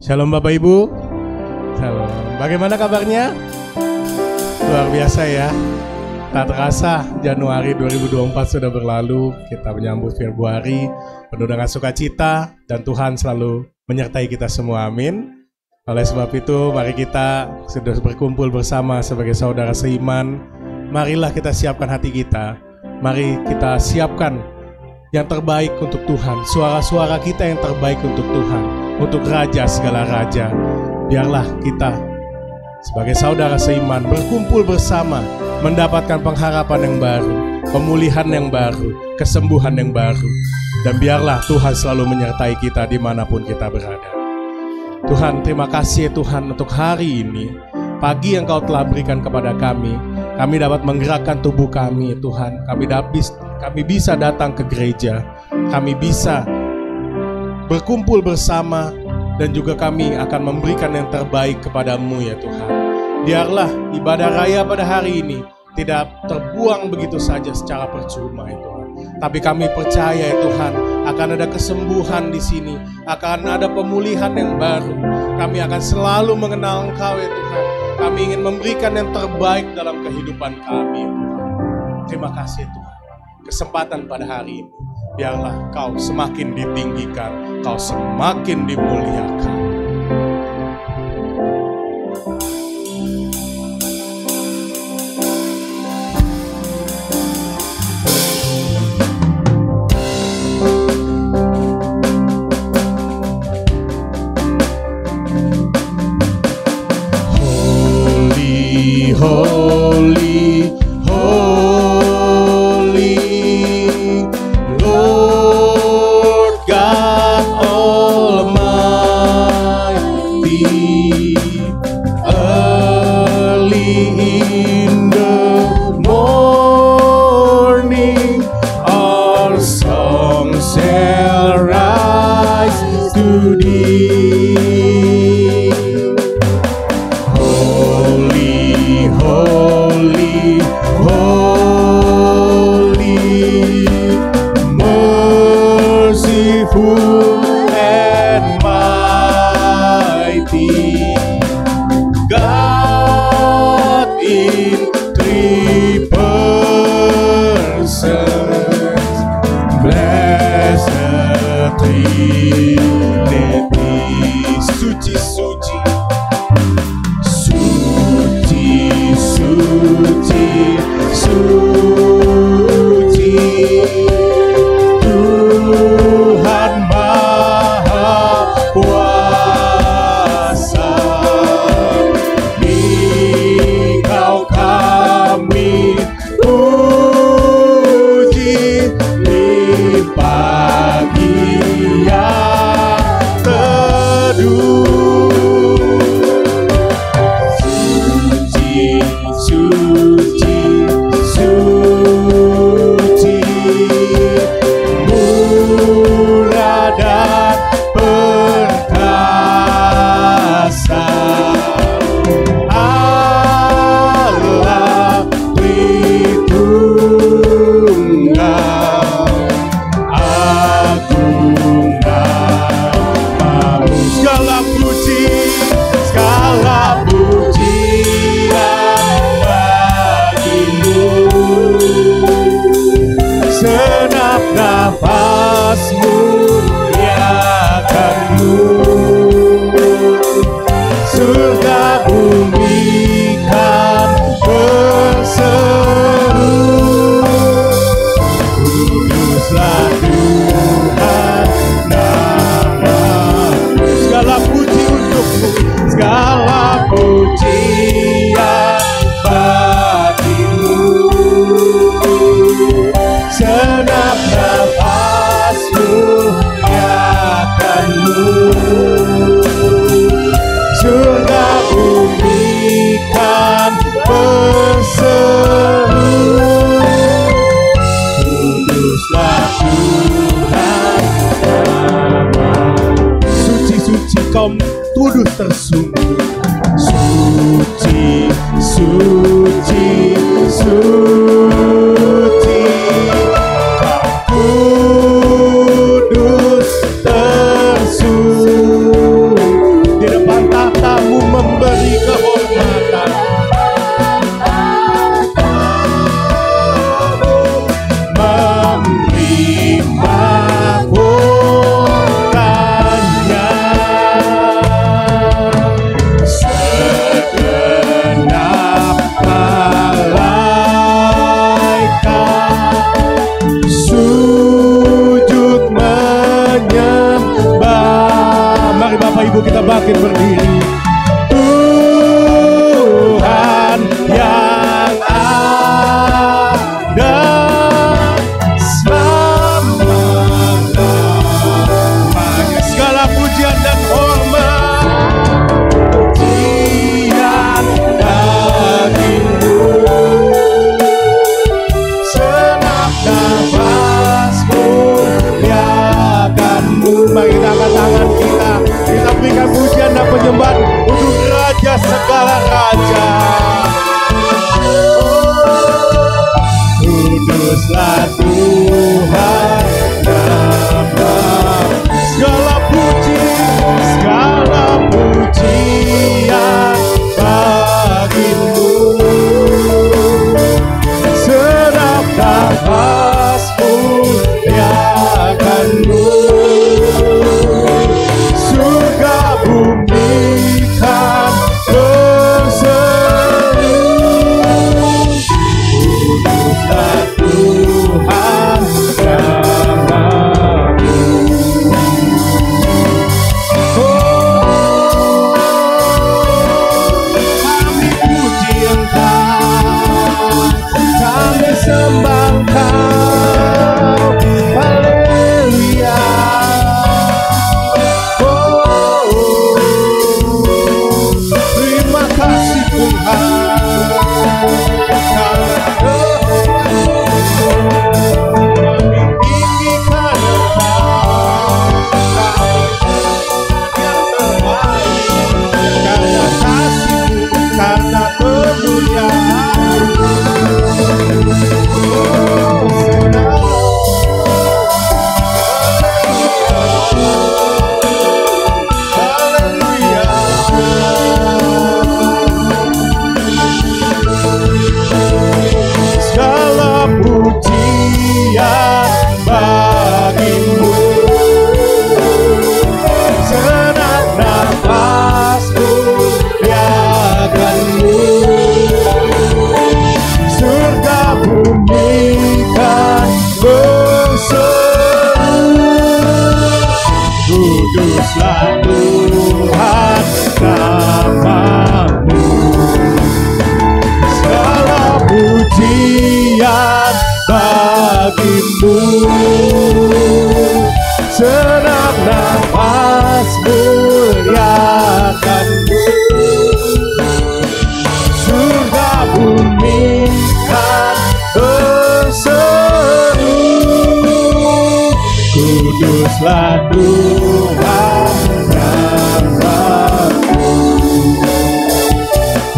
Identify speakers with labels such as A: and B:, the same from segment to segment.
A: Shalom Bapak Ibu. Shalom. Bagaimana kabarnya? Luar biasa ya. Tak terasa Januari 2024 sudah berlalu. Kita menyambut Februari penuh dengan sukacita dan Tuhan selalu menyertai kita semua. Amin. Oleh sebab itu mari kita sudah berkumpul bersama sebagai saudara seiman. Marilah kita siapkan hati kita. Mari kita siapkan yang terbaik untuk Tuhan. Suara-suara kita yang terbaik untuk Tuhan. Untuk Raja segala Raja. Biarlah kita sebagai saudara seiman berkumpul bersama, mendapatkan pengharapan yang baru, pemulihan yang baru, kesembuhan yang baru. Dan biarlah Tuhan selalu menyertai kita dimanapun kita berada. Tuhan, terima kasih Tuhan untuk hari ini, pagi yang Kau telah berikan kepada kami. Kami dapat menggerakkan tubuh kami Tuhan. Kami bisa datang ke gereja. Kami bisa berkumpul bersama, dan juga kami akan memberikan yang terbaik kepadamu ya Tuhan. Biarlah ibadah raya pada hari ini tidak terbuang begitu saja secara percuma ya Tuhan. Tapi kami percaya ya Tuhan, akan ada kesembuhan di sini, akan ada pemulihan yang baru. Kami akan selalu mengenal Engkau ya Tuhan. Kami ingin memberikan yang terbaik dalam kehidupan kami ya Tuhan. Terima kasih Tuhan. Kesempatan pada hari ini, biarlah Kau semakin ditinggikan, Kau semakin dimuliakan. Holy, holy, holy, Lord God Almighty. Early in the morning, our song shall rise to Thee. Holy, holy, holy, merciful and mighty, God in three persons, blessed Trinity. Suci, suci, suci, suci, suci, Raja. Kuduslah Tuhan nama. Segala pujian bagimu. Sedap nafas muliakanmu. Surga bumi kan berseru. Kuduslah Tuhan namamu. Kami puji Engkau, kami sembah Engkau, haleluya. Terima kasih Tuhan, kami tinggikan Engkau, kami yang terbaik, karena kasih-Mu, karena kemuliaan-Mu. Haleluya. Segala pujian bagimu. Senang nafas muliakanmu. Surga bumi kan berseru. Kuduslah Tuhan namamu. Segala pujian bagimu. Senang nafas muliakanmu. Surga bumi kan berseru. Kuduslah Tuhan namamu.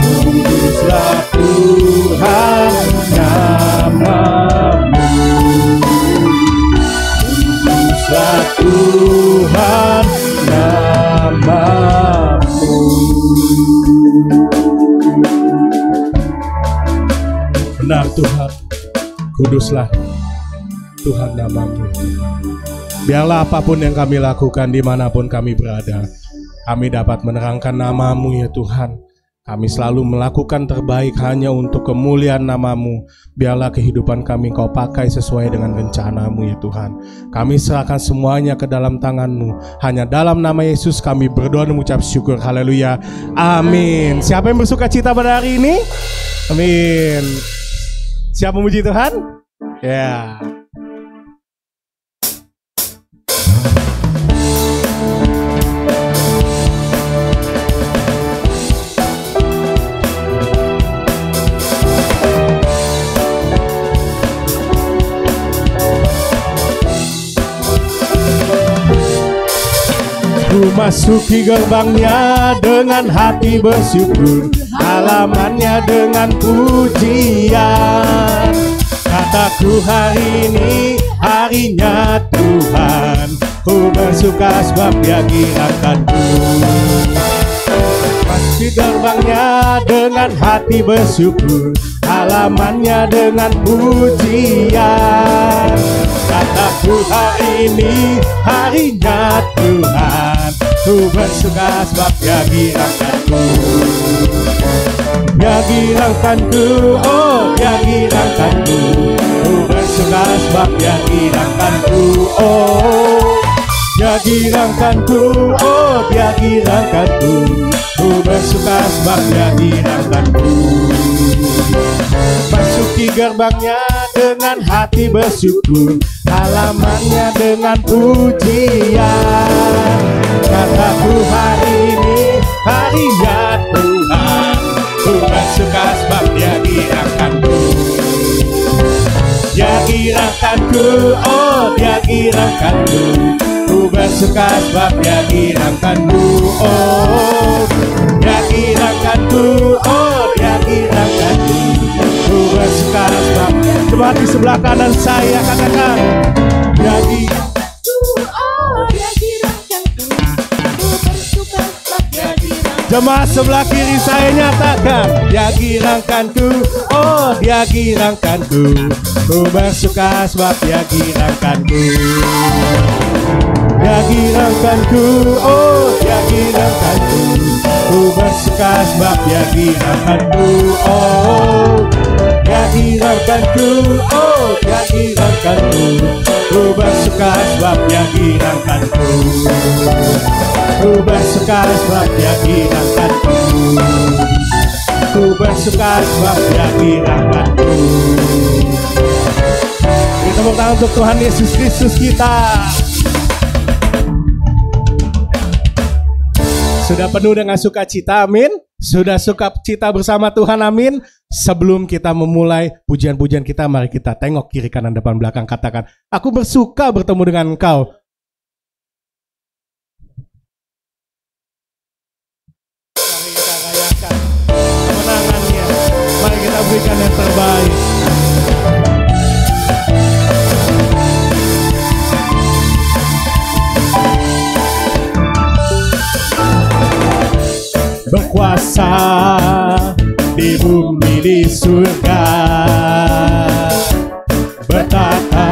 A: Kuduslah Tuhan namamu. Kuduslah Tuhan namamu. Benar Tuhan, kuduslah Tuhan namamu. Biarlah apapun yang kami lakukan dimanapun kami berada, kami dapat menerangkan namamu ya Tuhan. Kami selalu melakukan terbaik hanya untuk kemuliaan namamu. Biarlah kehidupan kami Kau pakai sesuai dengan rencanamu ya Tuhan. Kami serahkan semuanya ke dalam tangan-Mu. Hanya dalam nama Yesus kami berdoa dan mengucap syukur. Haleluya. Amin. Siapa yang bersuka cita pada hari ini? Amin. Siap memuji Tuhan? Ya. Ku masuki gerbangnya dengan hati bersyukur, halamannya dengan pujian. Kataku hari ini harinya Tuhan, ku bersuka sebab Dia girakanku. Masuki gerbangnya dengan hati bersyukur, halamannya dengan pujian. Kataku hari ini harinya Tuhan, ku bersuka sebab Dia girakanku. Dia girakanku, oh Dia girakanku. Ku bersuka sebab Dia girakanku, oh Dia girakanku, oh Dia girakanku. Ku bersuka sebab Dia girakanku. Masuki gerbangnya dengan hati bersyukur, halamannya dengan pujian. Kataku hari ini harinya Tuhan, ku bersuka sebab Dia girakanku. Dia girakanku, oh Dia girakanku. Ku bersuka sebab Dia girakanku, oh Dia girakanku, Lihat di sebelah kanan saya, katakan dia jemaat sebelah kiri saya nyatakan, dia girangkanku, oh dia girangkanku, ku bersuka sebab dia girangkanku. Dia girangkanku, oh dia girangkanku, ku bersuka sebab dia girangkanku, oh dia girangkanku, oh dia girangkanku, ku bersuka sebab dia girangkanku. Ku bersuka sebab dia girangkanku, ku bersuka sebab dia girangkanku. Kita tepuk tangan untuk Tuhan Yesus Kristus kita. Sudah penuh dengan sukacita, amin. Sudah sukacita bersama Tuhan, amin. Sebelum kita memulai pujian-pujian kita, mari kita tengok kiri kanan depan belakang, katakan, aku bersuka bertemu dengan engkau. Mari kita rayakan kemenangannya, mari kita berikan yang terbaik. Berkuasa di bumi di surga, bertata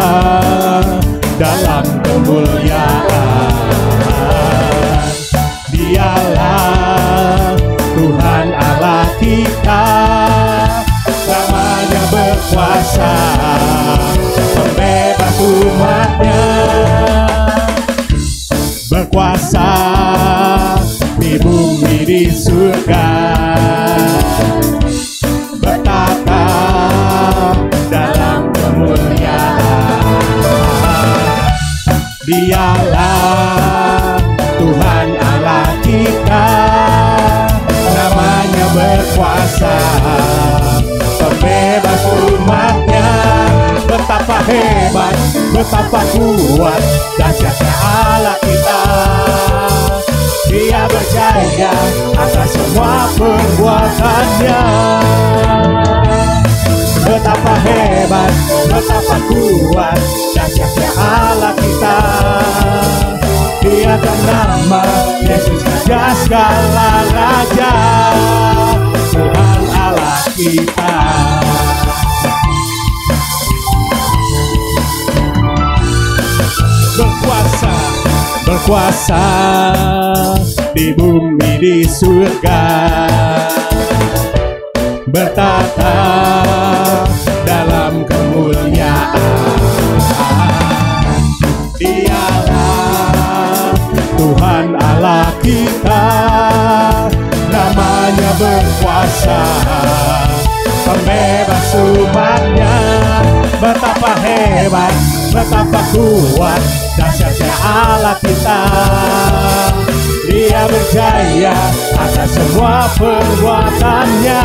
A: dalam kemuliaan. Dialah Tuhan Allah kita, namanya berkuasa, membebas umatnya. Berkuasa di bumi di surga, bertata dalam kemuliaan. Dialah Tuhan Allah kita, namanya berkuasa, pembebas umatnya. Betapa hebat, betapa kuat, dahsyatnya Allah kita. Dia berjaya atas semua perbuatannya. Betapa hebat, betapa kuat, dahsyatnya Allah kita. Dia ternama Yesus Raja segala raja, Tuhan Allah kita. Berkuasa, berkuasa di bumi di surga, bertata dalam kemuliaan. Dialah Tuhan Allah kita, namanya berkuasa, pembebas umatnya. Betapa hebat, betapa kuat, dahsyatnya Allah kita. Dia berjaya atas semua perbuatannya.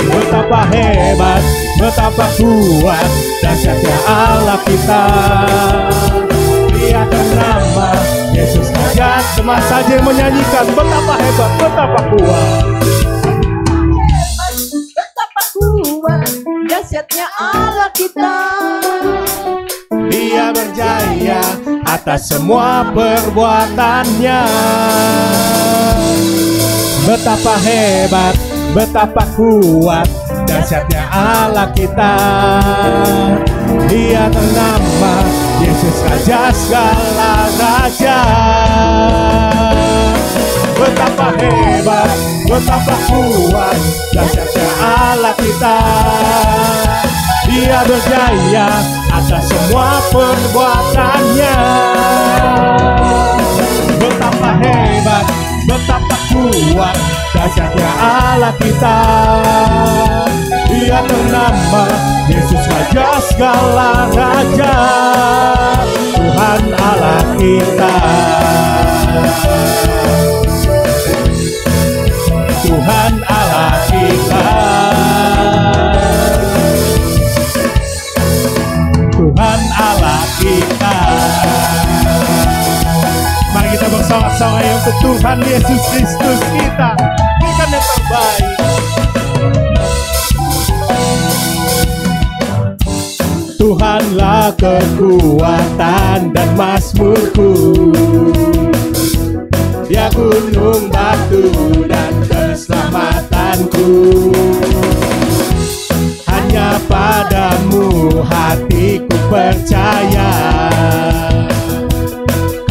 A: Betapa hebat, betapa kuat, dahsyatnya Allah kita. Dia ternama Yesus Raja. Semua saja menyanyikan, betapa hebat, betapa kuat,
B: betapa kuat, dahsyatnya Allah kita.
A: Dia berjaya atas semua perbuatannya. Betapa hebat, betapa kuat, dahsyatnya Allah kita. Dia ternama Yesus Raja segala raja. Betapa hebat, betapa kuat, dahsyatnya Allah kita. Dia berjaya atas semua perbuatannya. Betapa hebat, betapa kuat, dahsyatnya Allah kita. Dia ternama Yesus Raja segala raja, Tuhan Allah kita. Tuhan Allah kita. Tuhan Allah kita. Mari kita bersorak-sorai untuk Tuhan Yesus Kristus kita. Berikan yang terbaik. kekuatan dan mazmurku. Dia gunung batu dan keselamatanku. Hanya padamu hatiku percaya,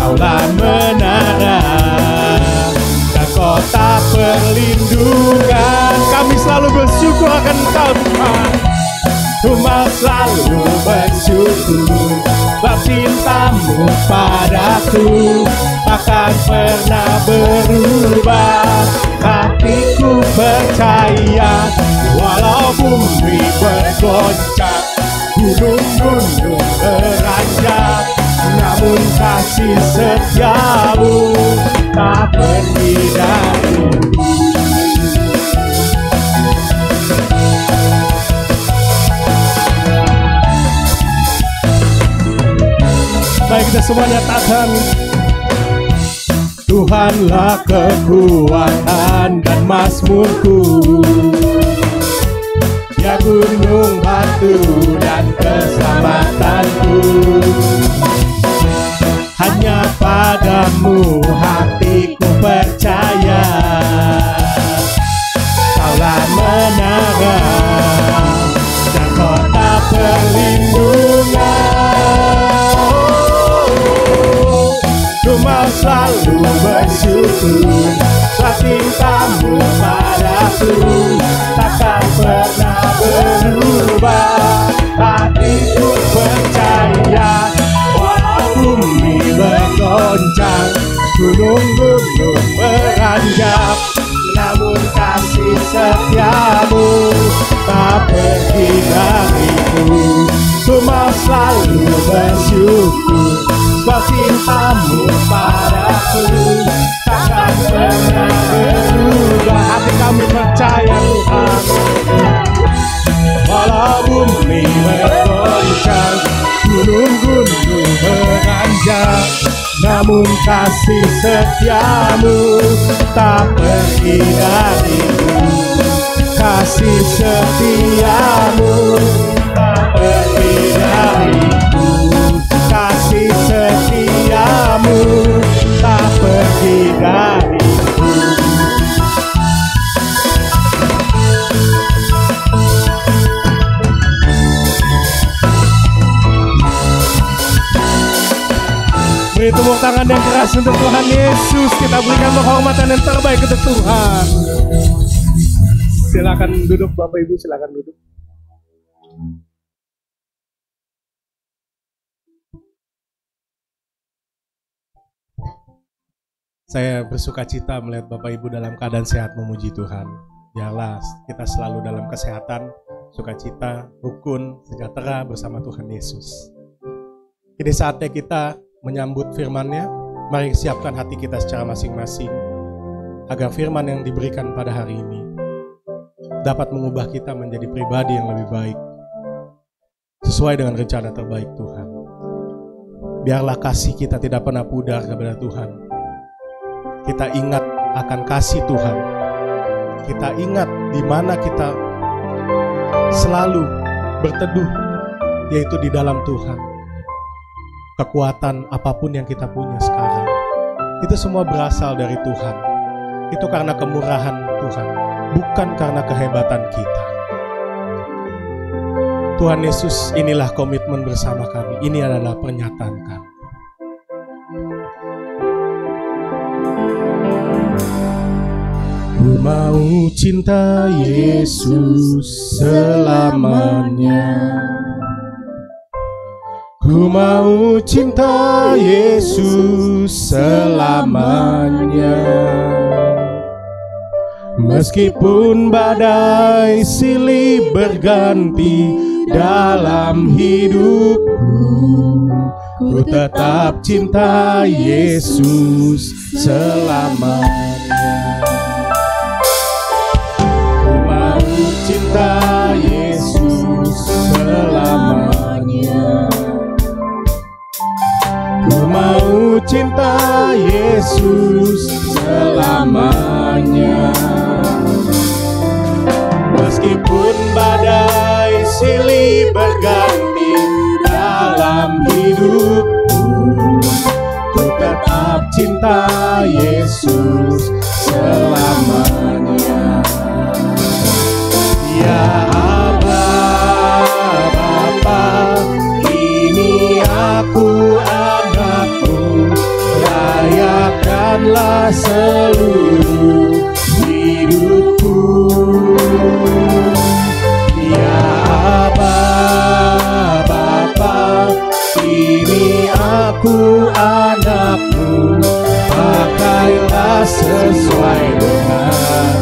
A: Kaulah menara dan kota perlindungan. Kami selalu bersyukur akan Engkau Tuhan. Cuma selalu bersyukur, sebab cintamu padaku takkan pernah berubah. Hatiku percaya, walau bumi bergoncang, gunung-gunung beranjak, namun kasih setiamu tak pergi dariku. Baik, kita semua nyatakan, Tuhanlah kekuatan dan mazmurku. Dia gunung batu dan keselamatanku. Hanya padamu hatiku percaya, Kaulah menara dan kota perlindungan. Cuma selalu bersyukur, sebab cintamu padaku takkan pernah berubah. Hatiku percaya, walau bumi bergoncang, gunung-gunung beranjak, namun kasih setiamu tak pergi dariku. Cuma selalu bersyukur, sebab cintamu padaku takkan pernah berubah. Hati kami percaya Tuhan, walau bumi bergoncang, gunung-gunung beranjak, namun kasih setiamu tak pergi dariku. Kasih setiamu tak pergi dariku. Kasih setiamu tak pergi dariku. Beri tepuk tangan yang keras untuk Tuhan Yesus. Kita berikan penghormatan yang terbaik untuk Tuhan. Silakan duduk Bapak Ibu, silakan duduk. Saya bersuka cita melihat Bapak Ibu dalam keadaan sehat memuji Tuhan. Biarlah kita selalu dalam kesehatan, sukacita, rukun, sejahtera bersama Tuhan Yesus. Ini saatnya kita menyambut firman-Nya. Mari siapkan hati kita secara masing-masing, agar firman yang diberikan pada hari ini dapat mengubah kita menjadi pribadi yang lebih baik, sesuai dengan rencana terbaik Tuhan. Biarlah kasih kita tidak pernah pudar kepada Tuhan. Kita ingat akan kasih Tuhan. Kita ingat di mana kita selalu berteduh, yaitu di dalam Tuhan. Kekuatan apapun yang kita punya sekarang, itu semua berasal dari Tuhan. Itu karena kemurahan Tuhan, bukan karena kehebatan kita. Tuhan Yesus, inilah komitmen bersama kami. Ini adalah pernyataan kami. Ku mau cinta Yesus selamanya. Ku mau cinta Yesus selamanya. Meskipun badai silih berganti dalam hidupku, ku tetap cinta Yesus selamanya. Ku mau cinta Yesus selamanya. Ku mau cinta Yesus selamanya. Meskipun badai silih berganti dalam tetap cinta Yesus selamanya. Ya Aba, Bapa, ini aku anakmu, rayakanlah seluruh hidupku. Ya Aba, Bapa, ini aku anakmu, pakailah sesuai dengan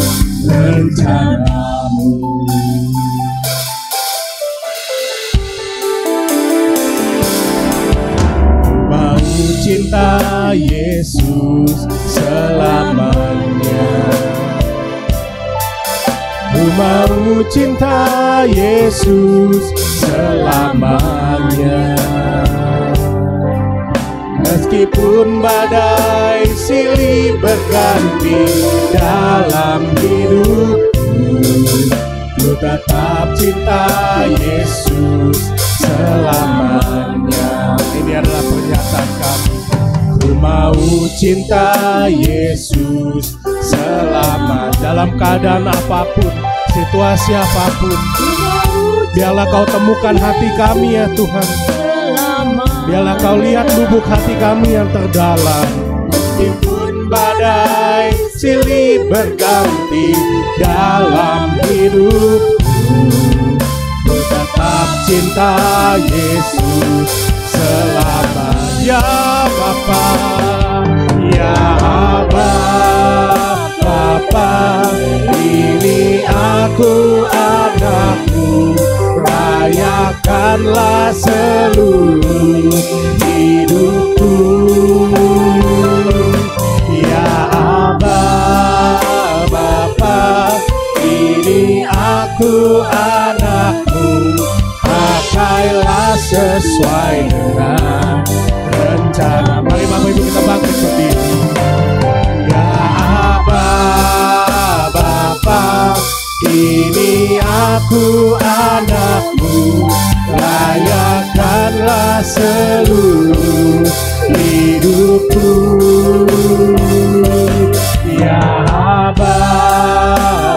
A: rencanamu. Mau cinta Yesus selamanya. Ku mau cinta Yesus selamanya. Meskipun badai silih berganti dalam hidupku, ku tetap cinta Yesus selamanya. Ini adalah pernyataan kami. Ku mau cinta Yesus selama, dalam keadaan apapun, situasi apapun. Biarlah kau temukan hati kami ya Tuhan. Biarlah kau lihat lubuk hati kami yang terdalam. Meskipun badai silih berganti dalam hidupku, ku tetap cinta Yesus selama. Ya Bapa, ya Aba, Bapa, ini aku anakmu, rayakanlah seluruh hidupku. Ya Aba, Bapa, ini aku anakmu, pakailah sesuai dengan rencana. Mari Bapak Ibu kita bangkit berdiri. Ya Aba, Bapa, ini aku anakmu, rayakanlah seluruh hidupku. Ya Aba,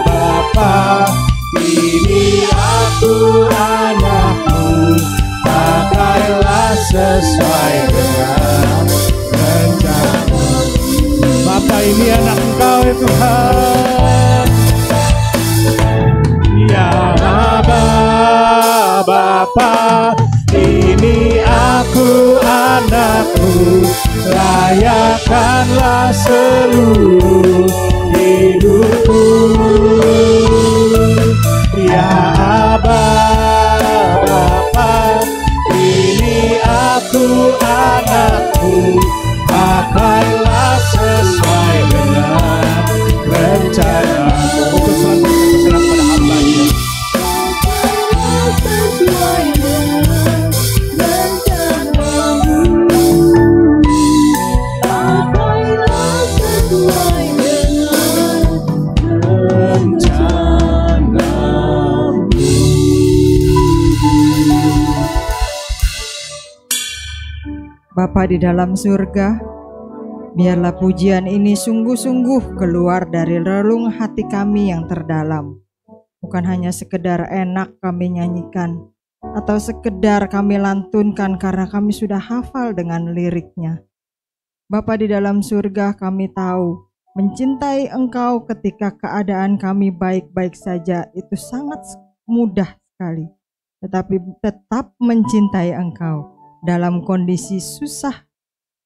A: Bapa, ini aku anakmu, pakailah sesuai dengan rencana. Bapa, ini anak Engkau ya Tuhan. Ya Aba, Bapa, ini aku anakmu, rayakanlah seluruh hidupku. Ya Aba, Bapa, ini aku anakmu, pakailah sesuai dengan rencana. Untuk selalu berserah pada hamba-Nya.
B: Sesuai dengan rencanamu, pakailah sesuai dengan rencanamu.
C: Bapa di dalam surga, biarlah pujian ini sungguh-sungguh keluar dari relung hati kami yang terdalam. Bukan hanya sekedar enak kami nyanyikan, atau sekedar kami lantunkan karena kami sudah hafal dengan liriknya. Bapa di dalam surga, kami tahu mencintai Engkau ketika keadaan kami baik-baik saja itu sangat mudah sekali. Tetapi tetap mencintai Engkau dalam kondisi susah,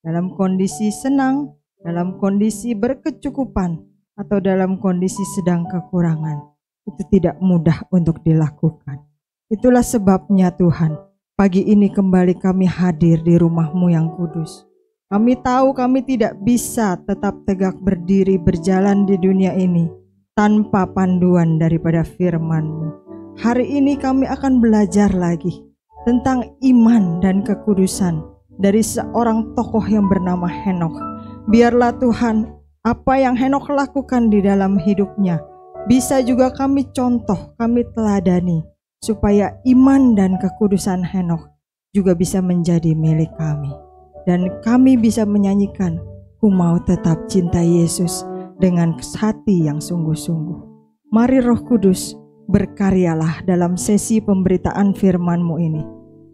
C: dalam kondisi senang, dalam kondisi berkecukupan, atau dalam kondisi sedang kekurangan. Itu tidak mudah untuk dilakukan. Itulah sebabnya Tuhan, pagi ini kembali kami hadir di rumah-Mu yang kudus. Kami tahu kami tidak bisa tetap tegak berdiri berjalan di dunia ini tanpa panduan daripada firman-Mu. Hari ini kami akan belajar lagi tentang iman dan kekudusan dari seorang tokoh yang bernama Henokh. Biarlah Tuhan, apa yang Henokh lakukan di dalam hidupnya bisa juga kami contoh, kami teladani, supaya iman dan kekudusan Henokh juga bisa menjadi milik kami. dan kami bisa menyanyikan, "Ku mau tetap cinta Yesus dengan hati yang sungguh-sungguh." Mari Roh Kudus, berkaryalah dalam sesi pemberitaan firman-Mu ini.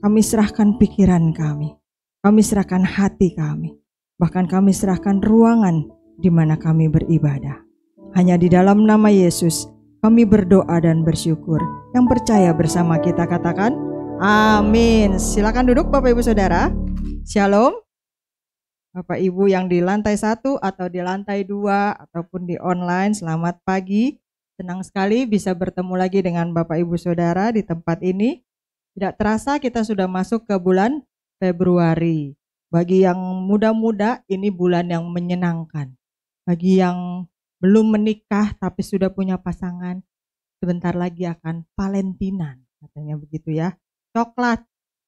C: Kami serahkan pikiran kami serahkan hati kami, bahkan kami serahkan ruangan di mana kami beribadah. Hanya di dalam nama Yesus kami berdoa dan bersyukur. Yang percaya bersama kita katakan, amin. Silakan duduk Bapak Ibu Saudara. Shalom. Bapak Ibu yang di lantai 1 atau di lantai 2 ataupun di online, selamat pagi. Senang sekali bisa bertemu lagi dengan Bapak Ibu Saudara di tempat ini. Tidak terasa kita sudah masuk ke bulan Februari. Bagi yang muda-muda ini bulan yang menyenangkan. Bagi yang belum menikah tapi sudah punya pasangan, sebentar lagi akan Valentinan, katanya begitu ya. Coklat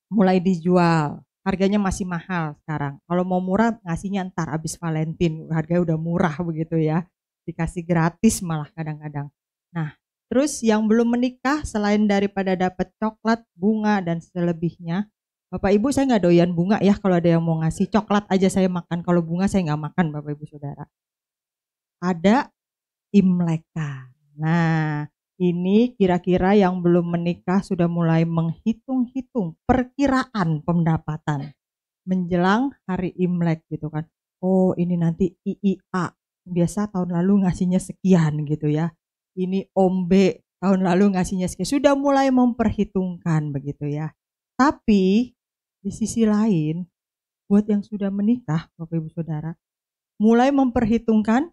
C: mulai dijual. Harganya masih mahal sekarang. Kalau mau murah ngasihnya ntar abis Valentine. Harganya udah murah begitu ya. Dikasih gratis malah kadang-kadang. Nah, terus yang belum menikah selain daripada dapat coklat, bunga dan selebihnya. Bapak Ibu, saya nggak doyan bunga ya. Kalau ada yang mau ngasih coklat aja saya makan. Kalau bunga saya nggak makan Bapak Ibu Saudara. Ada Imlekan. Nah, ini kira-kira yang belum menikah sudah mulai menghitung-hitung perkiraan pendapatan menjelang hari Imlek gitu kan. Oh, ini nanti IIA. Biasa tahun lalu ngasihnya sekian gitu ya. Ini Om B tahun lalu ngasihnya sekian. Sudah mulai memperhitungkan begitu ya. Tapi di sisi lain, buat yang sudah menikah, Bapak Ibu Saudara, mulai memperhitungkan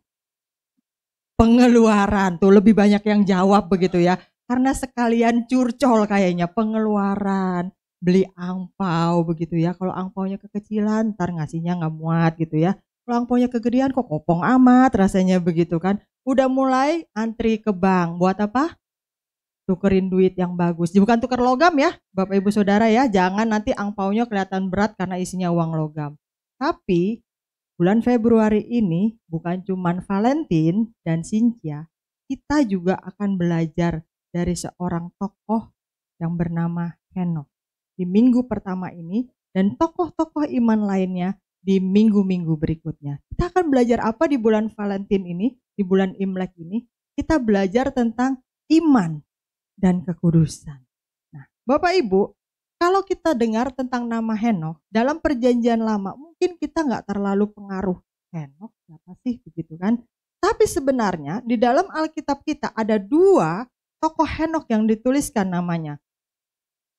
C: pengeluaran. Tuh lebih banyak yang jawab begitu ya. Karena sekalian curcol kayaknya pengeluaran, beli angpau begitu ya. Kalau angpaunya kekecilan ntar ngasihnya nggak muat gitu ya. Kalau angpaunya kegedean kok kopong amat rasanya begitu kan. Udah mulai antri ke bank. Buat apa? Tukerin duit yang bagus. Bukan tuker logam ya Bapak Ibu Saudara ya. Jangan nanti angpaunya kelihatan berat karena isinya uang logam. Tapi bulan Februari ini bukan cuman Valentine dan Cynthia, kita juga akan belajar dari seorang tokoh yang bernama Henokh di minggu pertama ini dan tokoh-tokoh iman lainnya di minggu-minggu berikutnya. Kita akan belajar apa di bulan Valentine ini, di bulan Imlek ini? Kita belajar tentang iman dan kekudusan. Nah, Bapak Ibu, kalau kita dengar tentang nama Henokh dalam perjanjian lama, mungkin kita nggak terlalu pengaruh. Henokh siapa sih begitu kan? Tapi sebenarnya di dalam Alkitab kita ada 2 tokoh Henokh yang dituliskan namanya.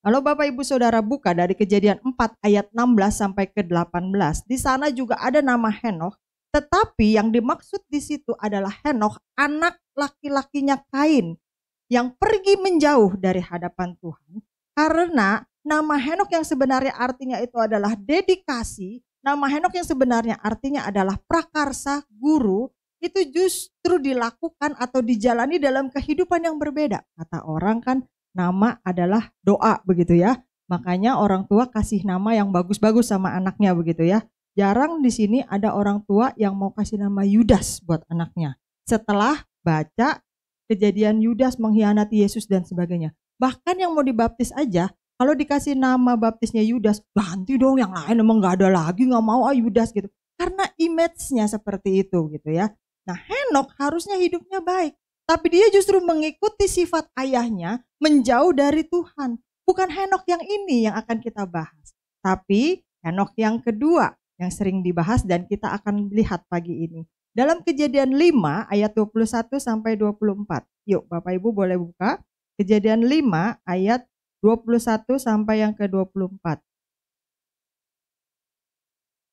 C: Kalau Bapak Ibu Saudara buka dari Kejadian 4 ayat 16 sampai ke 18, di sana juga ada nama Henokh, tetapi yang dimaksud di situ adalah Henokh, anak laki-lakinya Kain, yang pergi menjauh dari hadapan Tuhan. Karena nama Henokh yang sebenarnya artinya itu adalah dedikasi, nama Henokh yang sebenarnya artinya adalah prakarsa, guru, itu justru dilakukan atau dijalani dalam kehidupan yang berbeda. Kata orang kan nama adalah doa begitu ya. Makanya orang tua kasih nama yang bagus-bagus sama anaknya begitu ya. Jarang di sini ada orang tua yang mau kasih nama Yudas buat anaknya. Setelah baca kejadian Yudas mengkhianati Yesus dan sebagainya. Bahkan yang mau dibaptis aja, kalau dikasih nama baptisnya Yudas, ganti dong yang lain, emang gak ada lagi, gak mau Yudas gitu. Karena image-nya seperti itu gitu ya. Nah, Henokh harusnya hidupnya baik. Tapi dia justru mengikuti sifat ayahnya, menjauh dari Tuhan. Bukan Henokh yang ini yang akan kita bahas. Tapi Henokh yang kedua yang sering dibahas dan kita akan lihat pagi ini. Dalam Kejadian 5 ayat 21 sampai 24. Yuk Bapak Ibu boleh buka. Kejadian 5 ayat 21 sampai yang ke-24.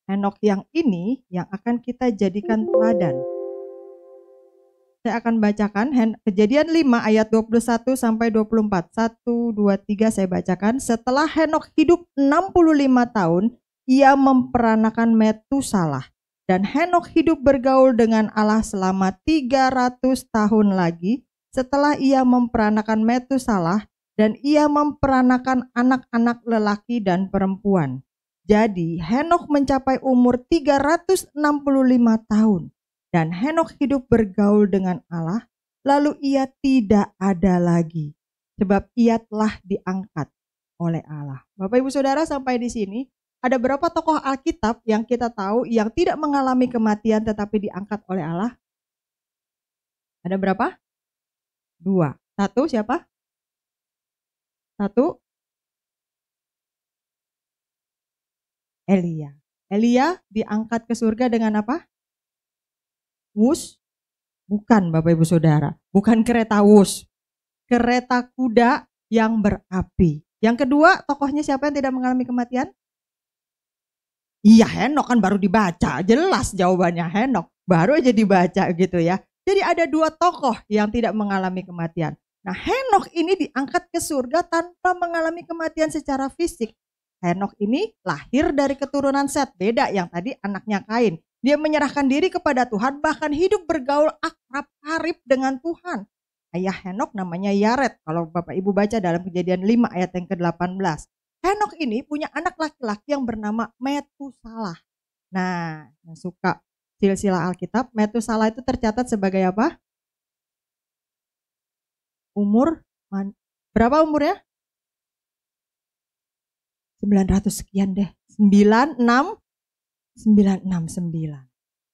C: Henokh yang ini yang akan kita jadikan teladan. Saya akan bacakan Kejadian 5 ayat 21 sampai 24. 1, 2, 3 saya bacakan. Setelah Henokh hidup 65 tahun, ia memperanakan Metusalah. Dan Henokh hidup bergaul dengan Allah selama 300 tahun lagi setelah ia memperanakan Metusalah, dan ia memperanakan anak-anak lelaki dan perempuan. Jadi Henokh mencapai umur 365 tahun. Dan Henokh hidup bergaul dengan Allah, lalu ia tidak ada lagi. Sebab ia telah diangkat oleh Allah. Bapak Ibu Saudara sampai di sini, Ada berapa tokoh Alkitab yang kita tahu yang tidak mengalami kematian tetapi diangkat oleh Allah? Ada berapa? 2. 1 siapa? 1 Elia. Elia diangkat ke surga dengan apa? Wus? Bukan Bapak Ibu Saudara. Bukan kereta wus. Kereta kuda yang berapi. Yang kedua, tokohnya siapa yang tidak mengalami kematian? Iya, Henok kan baru dibaca. Jelas jawabannya Henok. Baru aja dibaca gitu ya. Jadi ada 2 tokoh yang tidak mengalami kematian. Nah, Henok ini diangkat ke surga tanpa mengalami kematian secara fisik. Henok ini lahir dari keturunan Set. Beda yang tadi anaknya Kain. Dia menyerahkan diri kepada Tuhan, bahkan hidup bergaul akrab karib dengan Tuhan. Ayah Henok namanya Yared. Kalau Bapak Ibu baca dalam Kejadian 5 ayat yang ke-18. Henok ini punya anak laki-laki yang bernama Metusalah. Nah, yang suka silsilah Alkitab, Metusalah itu tercatat sebagai apa? Berapa umurnya? 900 sekian deh. 969.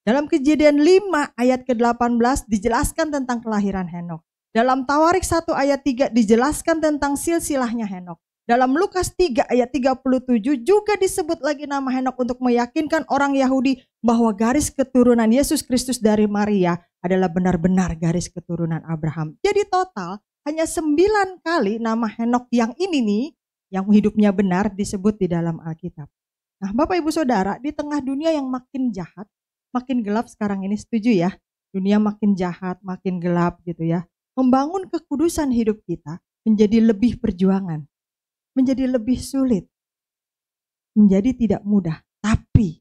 C: Dalam Kejadian 5 ayat ke-18 dijelaskan tentang kelahiran Henok. Dalam Tawarik 1 ayat 3 dijelaskan tentang silsilahnya Henok. Dalam Lukas 3 ayat 37 juga disebut lagi nama Henok untuk meyakinkan orang Yahudi bahwa garis keturunan Yesus Kristus dari Maria adalah benar-benar garis keturunan Abraham. Jadi total hanya 9 kali nama Henok yang ini nih, yang hidupnya benar disebut di dalam Alkitab. Nah Bapak Ibu Saudara, di tengah dunia yang makin jahat, makin gelap sekarang ini, setuju ya? Dunia makin jahat, makin gelap gitu ya. Membangun kekudusan hidup kita menjadi lebih perjuangan. Menjadi lebih sulit, menjadi tidak mudah, tapi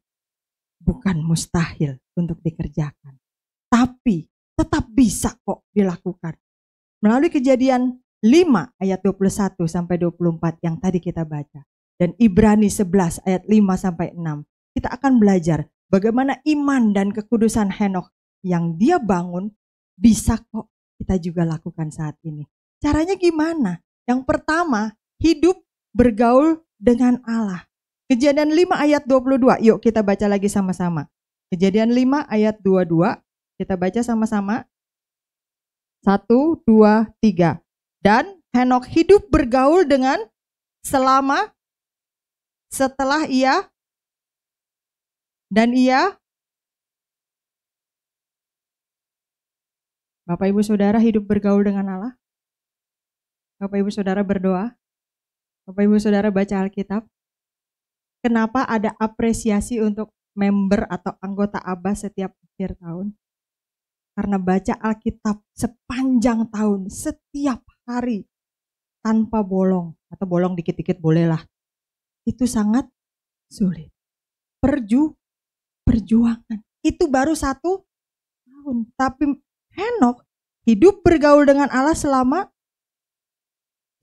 C: bukan mustahil untuk dikerjakan. Tapi tetap bisa kok dilakukan. Melalui Kejadian 5 ayat 21 sampai 24 yang tadi kita baca. Dan Ibrani 11 ayat 5 sampai 6. Kita akan belajar bagaimana iman dan kekudusan Henok yang dia bangun bisa kok kita juga lakukan saat ini. Caranya gimana? Yang pertama, hidup bergaul dengan Allah. Kejadian 5 ayat 22. Yuk kita baca lagi sama-sama. Kejadian 5 ayat 22. Kita baca sama-sama. 1, 2, 3. Dan Henok hidup bergaul dengan setelah ia Bapak Ibu Saudara hidup bergaul dengan Allah. Bapak Ibu Saudara berdoa. Bapak Ibu Saudara baca Alkitab. Kenapa ada apresiasi untuk member atau anggota ABA setiap akhir tahun? Karena baca Alkitab sepanjang tahun, setiap hari, tanpa bolong. Atau bolong dikit-dikit bolehlah. Itu sangat sulit. Perjuangan. Itu baru 1 tahun. Tapi Henok hidup bergaul dengan Allah selama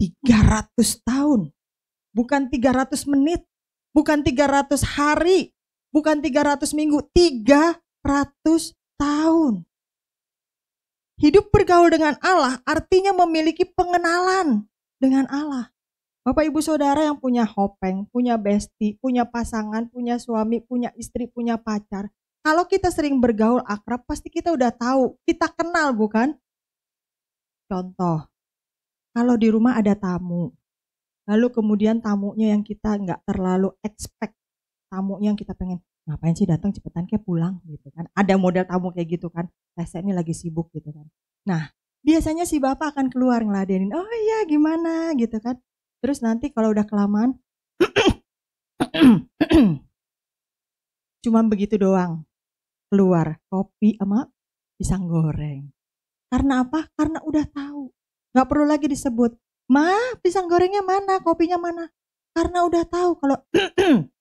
C: 300 tahun, bukan 300 menit, bukan 300 hari, bukan 300 minggu, 300 tahun. Hidup bergaul dengan Allah artinya memiliki pengenalan dengan Allah. Bapak Ibu Saudara yang punya hopeng, punya besti, punya pasangan, punya suami, punya istri, punya pacar. Kalau kita sering bergaul akrab pasti kita udah tahu, kita kenal bukan? Contoh. Kalau di rumah ada tamu, lalu kemudian tamunya yang kita nggak terlalu expect, tamunya yang kita pengen, ngapain sih datang cepetan kayak pulang gitu kan. Ada model tamu kayak gitu kan, saya ini lagi sibuk gitu kan. Nah, biasanya si bapak akan keluar ngeladenin, oh iya gimana gitu kan. Terus nanti kalau udah kelamaan, cuman begitu doang, keluar kopi sama pisang goreng. Karena apa? Karena udah tahu. Gak perlu lagi disebut, ma pisang gorengnya mana, kopinya mana. Karena udah tahu kalau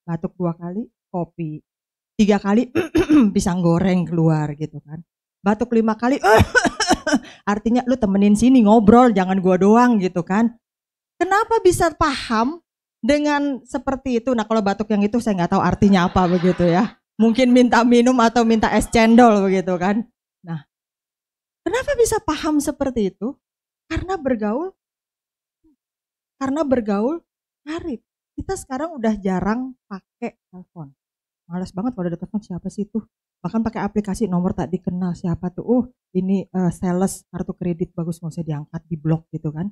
C: batuk 2 kali, kopi. 3 kali, pisang goreng keluar gitu kan. Batuk 5 kali, artinya lu temenin sini ngobrol, jangan gua doang gitu kan. Kenapa bisa paham dengan seperti itu? Nah kalau batuk yang itu saya gak tahu artinya apa begitu ya. Mungkin minta minum atau minta es cendol begitu kan. Nah, kenapa bisa paham seperti itu? Karena bergaul karib. Kita sekarang udah jarang pakai telepon. Males banget kalau ada telepon, siapa sih itu? Bahkan pakai aplikasi nomor tak dikenal, siapa tuh? Ini sales kartu kredit, bagus nggak usah diangkat, di blok gitu kan.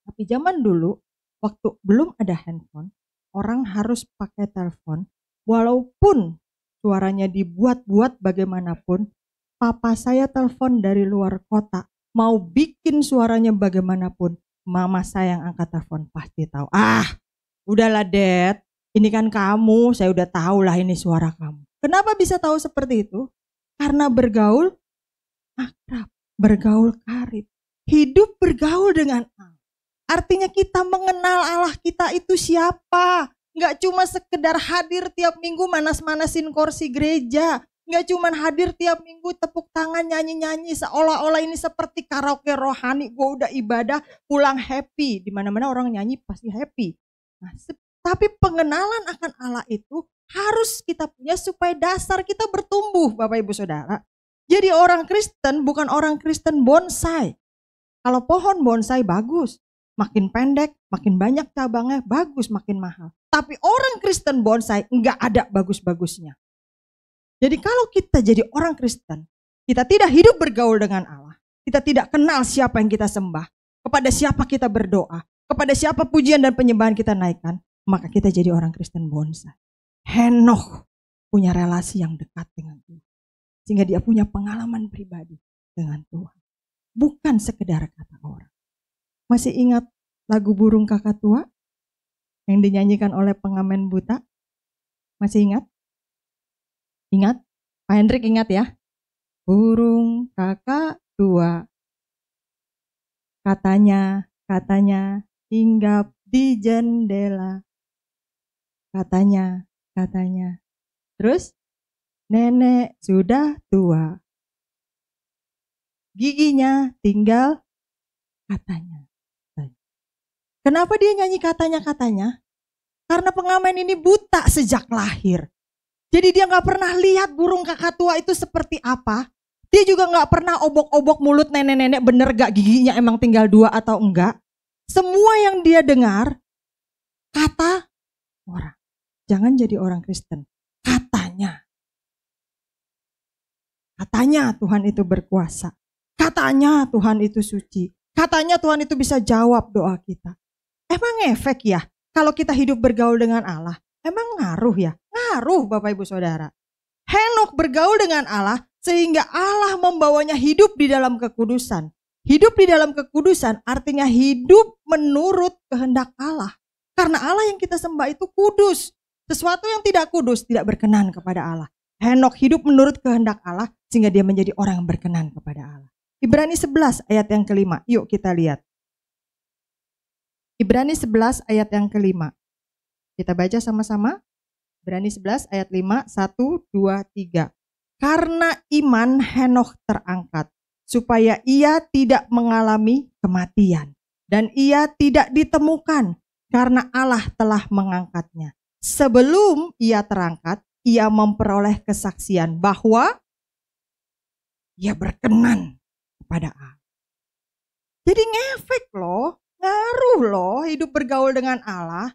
C: Tapi zaman dulu, waktu belum ada handphone, orang harus pakai telepon. Walaupun suaranya dibuat-buat bagaimanapun, papa saya telepon dari luar kota, mau bikin suaranya bagaimanapun, mama saya yang angkat telepon pasti tahu. Udahlah Dad, ini kan kamu, saya udah tahu lah ini suara kamu. Kenapa bisa tahu seperti itu? Karena bergaul akrab, bergaul karib. Hidup bergaul dengan Allah. Artinya kita mengenal Allah kita itu siapa. Nggak cuma sekedar hadir tiap minggu manas-manasin kursi gereja. Nggak cuma hadir tiap minggu tepuk tangan nyanyi-nyanyi seolah-olah ini seperti karaoke rohani. Gue udah ibadah pulang happy. Dimana-mana orang nyanyi pasti happy. Nah, tapi pengenalan akan Allah itu harus kita punya supaya dasar kita bertumbuh, Bapak Ibu Saudara. Jadi orang Kristen bukan orang Kristen bonsai. Kalau pohon bonsai bagus, makin pendek, makin banyak cabangnya, bagus, makin mahal. Tapi orang Kristen bonsai enggak ada bagus-bagusnya. Jadi kalau kita jadi orang Kristen, kita tidak hidup bergaul dengan Allah. Kita tidak kenal siapa yang kita sembah, kepada siapa kita berdoa, kepada siapa pujian dan penyembahan kita naikkan, maka kita jadi orang Kristen bonsai. Henokh punya relasi yang dekat dengan Tuhan. Sehingga dia punya pengalaman pribadi dengan Tuhan. Bukan sekedar kata orang. Masih ingat lagu Burung Kakak Tua yang dinyanyikan oleh pengamen buta? Masih ingat? Ingat? Pak Hendrik ingat ya? Burung kakak tua, katanya hinggap di jendela. Katanya. Terus nenek sudah tua, giginya tinggal katanya. Kenapa dia nyanyi katanya? Karena pengamen ini buta sejak lahir. Jadi dia gak pernah lihat burung kakak tua itu seperti apa. Dia juga gak pernah obok-obok mulut nenek-nenek bener gak giginya emang tinggal 2 atau enggak. Semua yang dia dengar kata orang. Jangan jadi orang Kristen. Katanya Tuhan itu berkuasa. Katanya Tuhan itu suci. Katanya Tuhan itu bisa jawab doa kita. Emang efek ya kalau kita hidup bergaul dengan Allah? Emang ngaruh ya? Ngaruh Bapak Ibu Saudara. Henokh bergaul dengan Allah sehingga Allah membawanya hidup di dalam kekudusan. Hidup di dalam kekudusan artinya hidup menurut kehendak Allah. Karena Allah yang kita sembah itu kudus. Sesuatu yang tidak kudus tidak berkenan kepada Allah. Henokh hidup menurut kehendak Allah sehingga dia menjadi orang yang berkenan kepada Allah. Ibrani 11 ayat yang kelima. Yuk kita lihat. Ibrani 11 ayat yang kelima. Kita baca sama-sama. Ibrani 11 ayat 5, 1, 2, 3. Karena iman Henokh terangkat, supaya ia tidak mengalami kematian. Dan ia tidak ditemukan, karena Allah telah mengangkatnya. Sebelum ia terangkat, ia memperoleh kesaksian bahwa ia berkenan kepada Allah. Jadi ngefek loh, ngaruh loh hidup bergaul dengan Allah.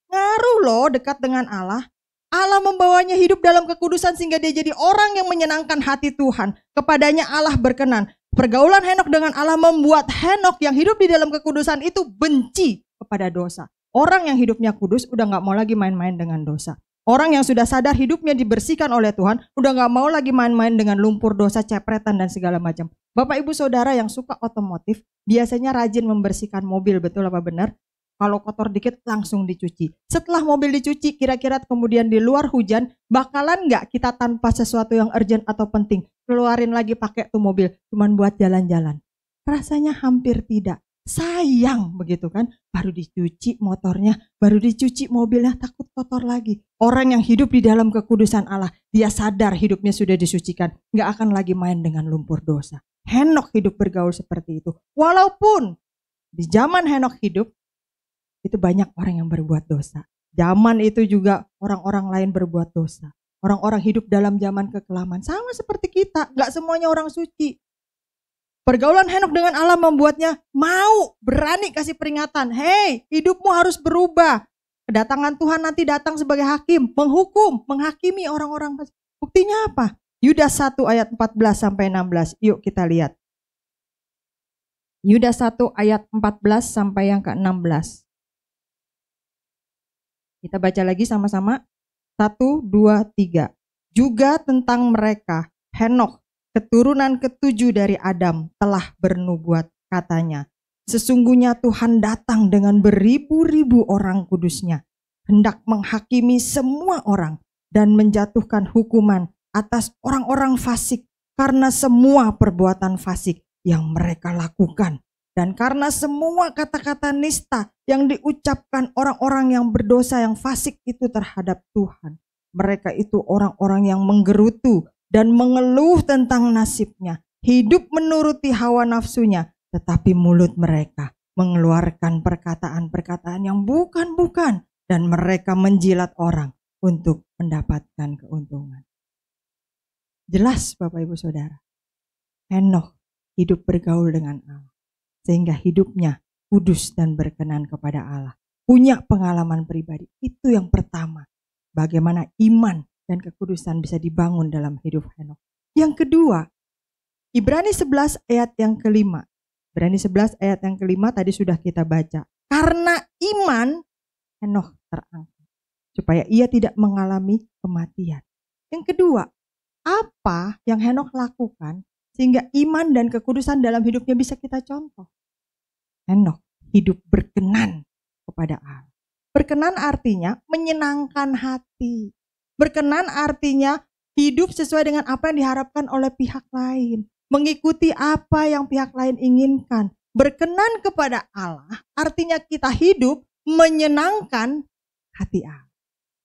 C: Ngaruh loh dekat dengan Allah. Allah membawanya hidup dalam kekudusan sehingga dia jadi orang yang menyenangkan hati Tuhan. Kepadanya Allah berkenan. Pergaulan Henokh dengan Allah membuat Henokh yang hidup di dalam kekudusan itu benci kepada dosa. Orang yang hidupnya kudus udah gak mau lagi main-main dengan dosa. Orang yang sudah sadar hidupnya dibersihkan oleh Tuhan udah gak mau lagi main-main dengan lumpur dosa, cepretan dan segala macam. Bapak Ibu Saudara yang suka otomotif biasanya rajin membersihkan mobil, betul apa benar? Kalau kotor dikit langsung dicuci. Setelah mobil dicuci, kira-kira kemudian di luar hujan, bakalan nggak kita tanpa sesuatu yang urgent atau penting keluarin lagi pakai tuh mobil, cuman buat jalan-jalan? Rasanya hampir tidak. Sayang begitu kan? Baru dicuci motornya, baru dicuci mobilnya, takut kotor lagi. Orang yang hidup di dalam kekudusan Allah, dia sadar hidupnya sudah disucikan, nggak akan lagi main dengan lumpur dosa. Henokh hidup bergaul seperti itu. Walaupun di zaman Henokh hidup, itu banyak orang yang berbuat dosa. Zaman itu juga orang-orang lain berbuat dosa. Orang-orang hidup dalam zaman kekelaman. Sama seperti kita, gak semuanya orang suci. Pergaulan Henokh dengan Allah membuatnya mau berani kasih peringatan. Hei, hidupmu harus berubah. Kedatangan Tuhan nanti datang sebagai hakim, menghukum, menghakimi orang-orang. Buktinya apa? Yudas 1 ayat 14 sampai 16. Yuk kita lihat. Yudas 1 ayat 14 sampai yang ke-16. Kita baca lagi sama-sama. 1, 2, 3. Juga tentang mereka, Henokh, keturunan ketujuh dari Adam, telah bernubuat, katanya, sesungguhnya Tuhan datang dengan beribu-ribu orang kudusnya, hendak menghakimi semua orang dan menjatuhkan hukuman atas orang-orang fasik karena semua perbuatan fasik yang mereka lakukan. Dan karena semua kata-kata nista yang diucapkan orang-orang yang berdosa yang fasik itu terhadap Tuhan. Mereka itu orang-orang yang menggerutu dan mengeluh tentang nasibnya. Hidup menuruti hawa nafsunya, tetapi mulut mereka mengeluarkan perkataan-perkataan yang bukan-bukan. Dan mereka menjilat orang untuk mendapatkan keuntungan. Jelas Bapak Ibu Saudara, Henokh hidup bergaul dengan Allah. Sehingga hidupnya kudus dan berkenan kepada Allah. Punya pengalaman pribadi. Itu yang pertama. Bagaimana iman dan kekudusan bisa dibangun dalam hidup Henokh. Yang kedua, Ibrani 11 ayat yang kelima. Ibrani 11 ayat yang kelima tadi sudah kita baca. Karena iman, Henokh terangkat. Supaya ia tidak mengalami kematian. Yang kedua, apa yang Henokh lakukan sehingga iman dan kekudusan dalam hidupnya bisa kita contoh? Henokh hidup berkenan kepada Allah. Berkenan artinya menyenangkan hati. Berkenan artinya hidup sesuai dengan apa yang diharapkan oleh pihak lain. Mengikuti apa yang pihak lain inginkan. Berkenan kepada Allah artinya kita hidup menyenangkan hati Allah.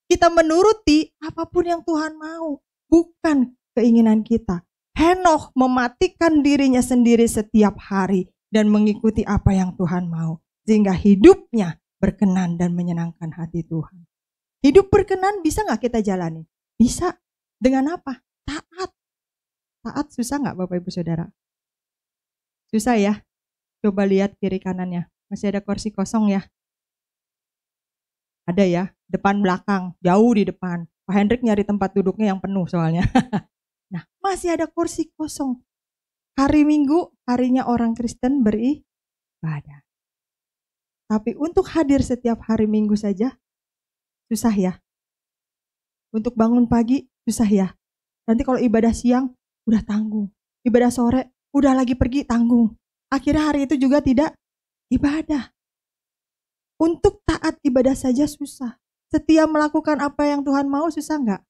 C: Kita menuruti apapun yang Tuhan mau. Bukan keinginan kita. Henokh mematikan dirinya sendiri setiap hari dan mengikuti apa yang Tuhan mau. Sehingga hidupnya berkenan dan menyenangkan hati Tuhan. Hidup berkenan bisa gak kita jalani? Bisa. Dengan apa? Taat. Taat susah gak Bapak Ibu Saudara? Susah ya? Coba lihat kiri kanannya. Masih ada kursi kosong ya? Ada ya? Depan belakang. Jauh di depan. Pak Hendrik nyari tempat duduknya yang penuh soalnya. Nah, masih ada kursi kosong. Hari Minggu, harinya orang Kristen beribadah. Tapi untuk hadir setiap hari Minggu saja, susah ya. Untuk bangun pagi, susah ya. Nanti kalau ibadah siang, udah tanggung. Ibadah sore, udah lagi pergi, tanggung. Akhirnya hari itu juga tidak ibadah. Untuk taat ibadah saja susah. Setiap melakukan apa yang Tuhan mau, susah nggak?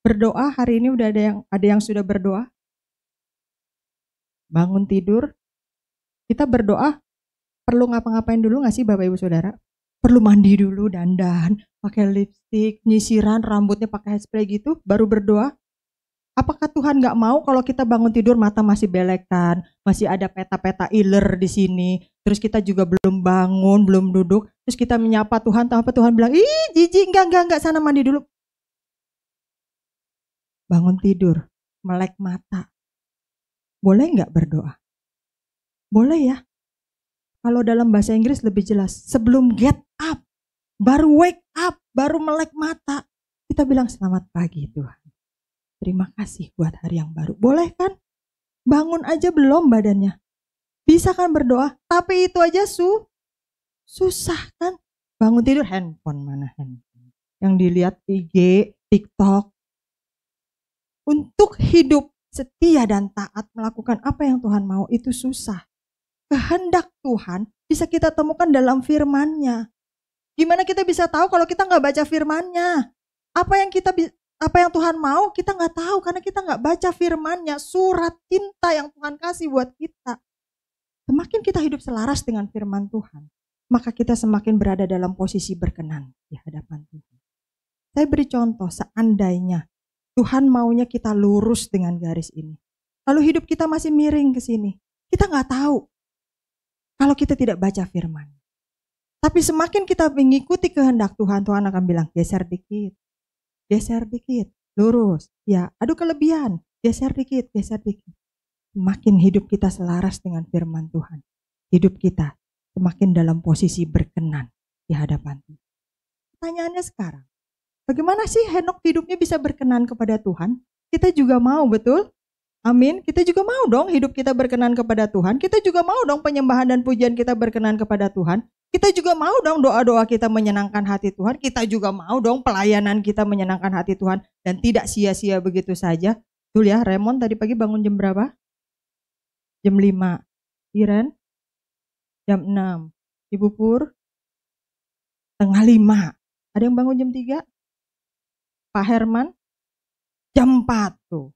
C: Berdoa, hari ini udah ada yang sudah berdoa. Bangun tidur, kita berdoa perlu ngapa-ngapain dulu gak sih Bapak Ibu Saudara? Perlu mandi dulu, dandan, pakai lipstik, nyisiran, rambutnya pakai hairspray gitu, baru berdoa. Apakah Tuhan gak mau kalau kita bangun tidur mata masih belekan, masih ada peta-peta iler di sini, terus kita juga belum bangun, belum duduk, terus kita menyapa Tuhan, tahu apa Tuhan bilang, ih jijik, enggak, sana mandi dulu. Bangun tidur, melek mata. Boleh nggak berdoa? Boleh ya. Kalau dalam bahasa Inggris lebih jelas. Sebelum get up, baru wake up, baru melek mata. Kita bilang selamat pagi Tuhan. Terima kasih buat hari yang baru. Boleh kan? Bangun aja belum badannya. Bisa kan berdoa? Tapi itu aja susah kan? Bangun tidur handphone, mana handphone? Yang dilihat IG, TikTok. Untuk hidup setia dan taat melakukan apa yang Tuhan mau itu susah. Kehendak Tuhan bisa kita temukan dalam firman-Nya. Gimana kita bisa tahu kalau kita nggak baca firman-Nya? Apa yang Tuhan mau kita nggak tahu karena kita nggak baca firman-Nya, surat cinta yang Tuhan kasih buat kita. Semakin kita hidup selaras dengan firman Tuhan, maka kita semakin berada dalam posisi berkenan di hadapan Tuhan. Saya beri contoh, seandainya Tuhan maunya kita lurus dengan garis ini. Lalu hidup kita masih miring ke sini. Kita nggak tahu kalau kita tidak baca firman. Tapi semakin kita mengikuti kehendak Tuhan, Tuhan akan bilang geser dikit, lurus. Ya, aduh kelebihan, geser dikit. Semakin hidup kita selaras dengan firman Tuhan, hidup kita semakin dalam posisi berkenan di hadapan Tuhan. Pertanyaannya sekarang, bagaimana sih Henokh hidupnya bisa berkenan kepada Tuhan? Kita juga mau, betul? Amin. Kita juga mau dong hidup kita berkenan kepada Tuhan. Kita juga mau dong penyembahan dan pujian kita berkenan kepada Tuhan. Kita juga mau dong doa-doa kita menyenangkan hati Tuhan. Kita juga mau dong pelayanan kita menyenangkan hati Tuhan. Dan tidak sia-sia begitu saja. Betul ya, Raymond tadi pagi bangun jam berapa? Jam 5. Iren? Jam 6. Ibu Pur? Setengah 5. Ada yang bangun jam 3? Pak Herman? Jam 4 tuh.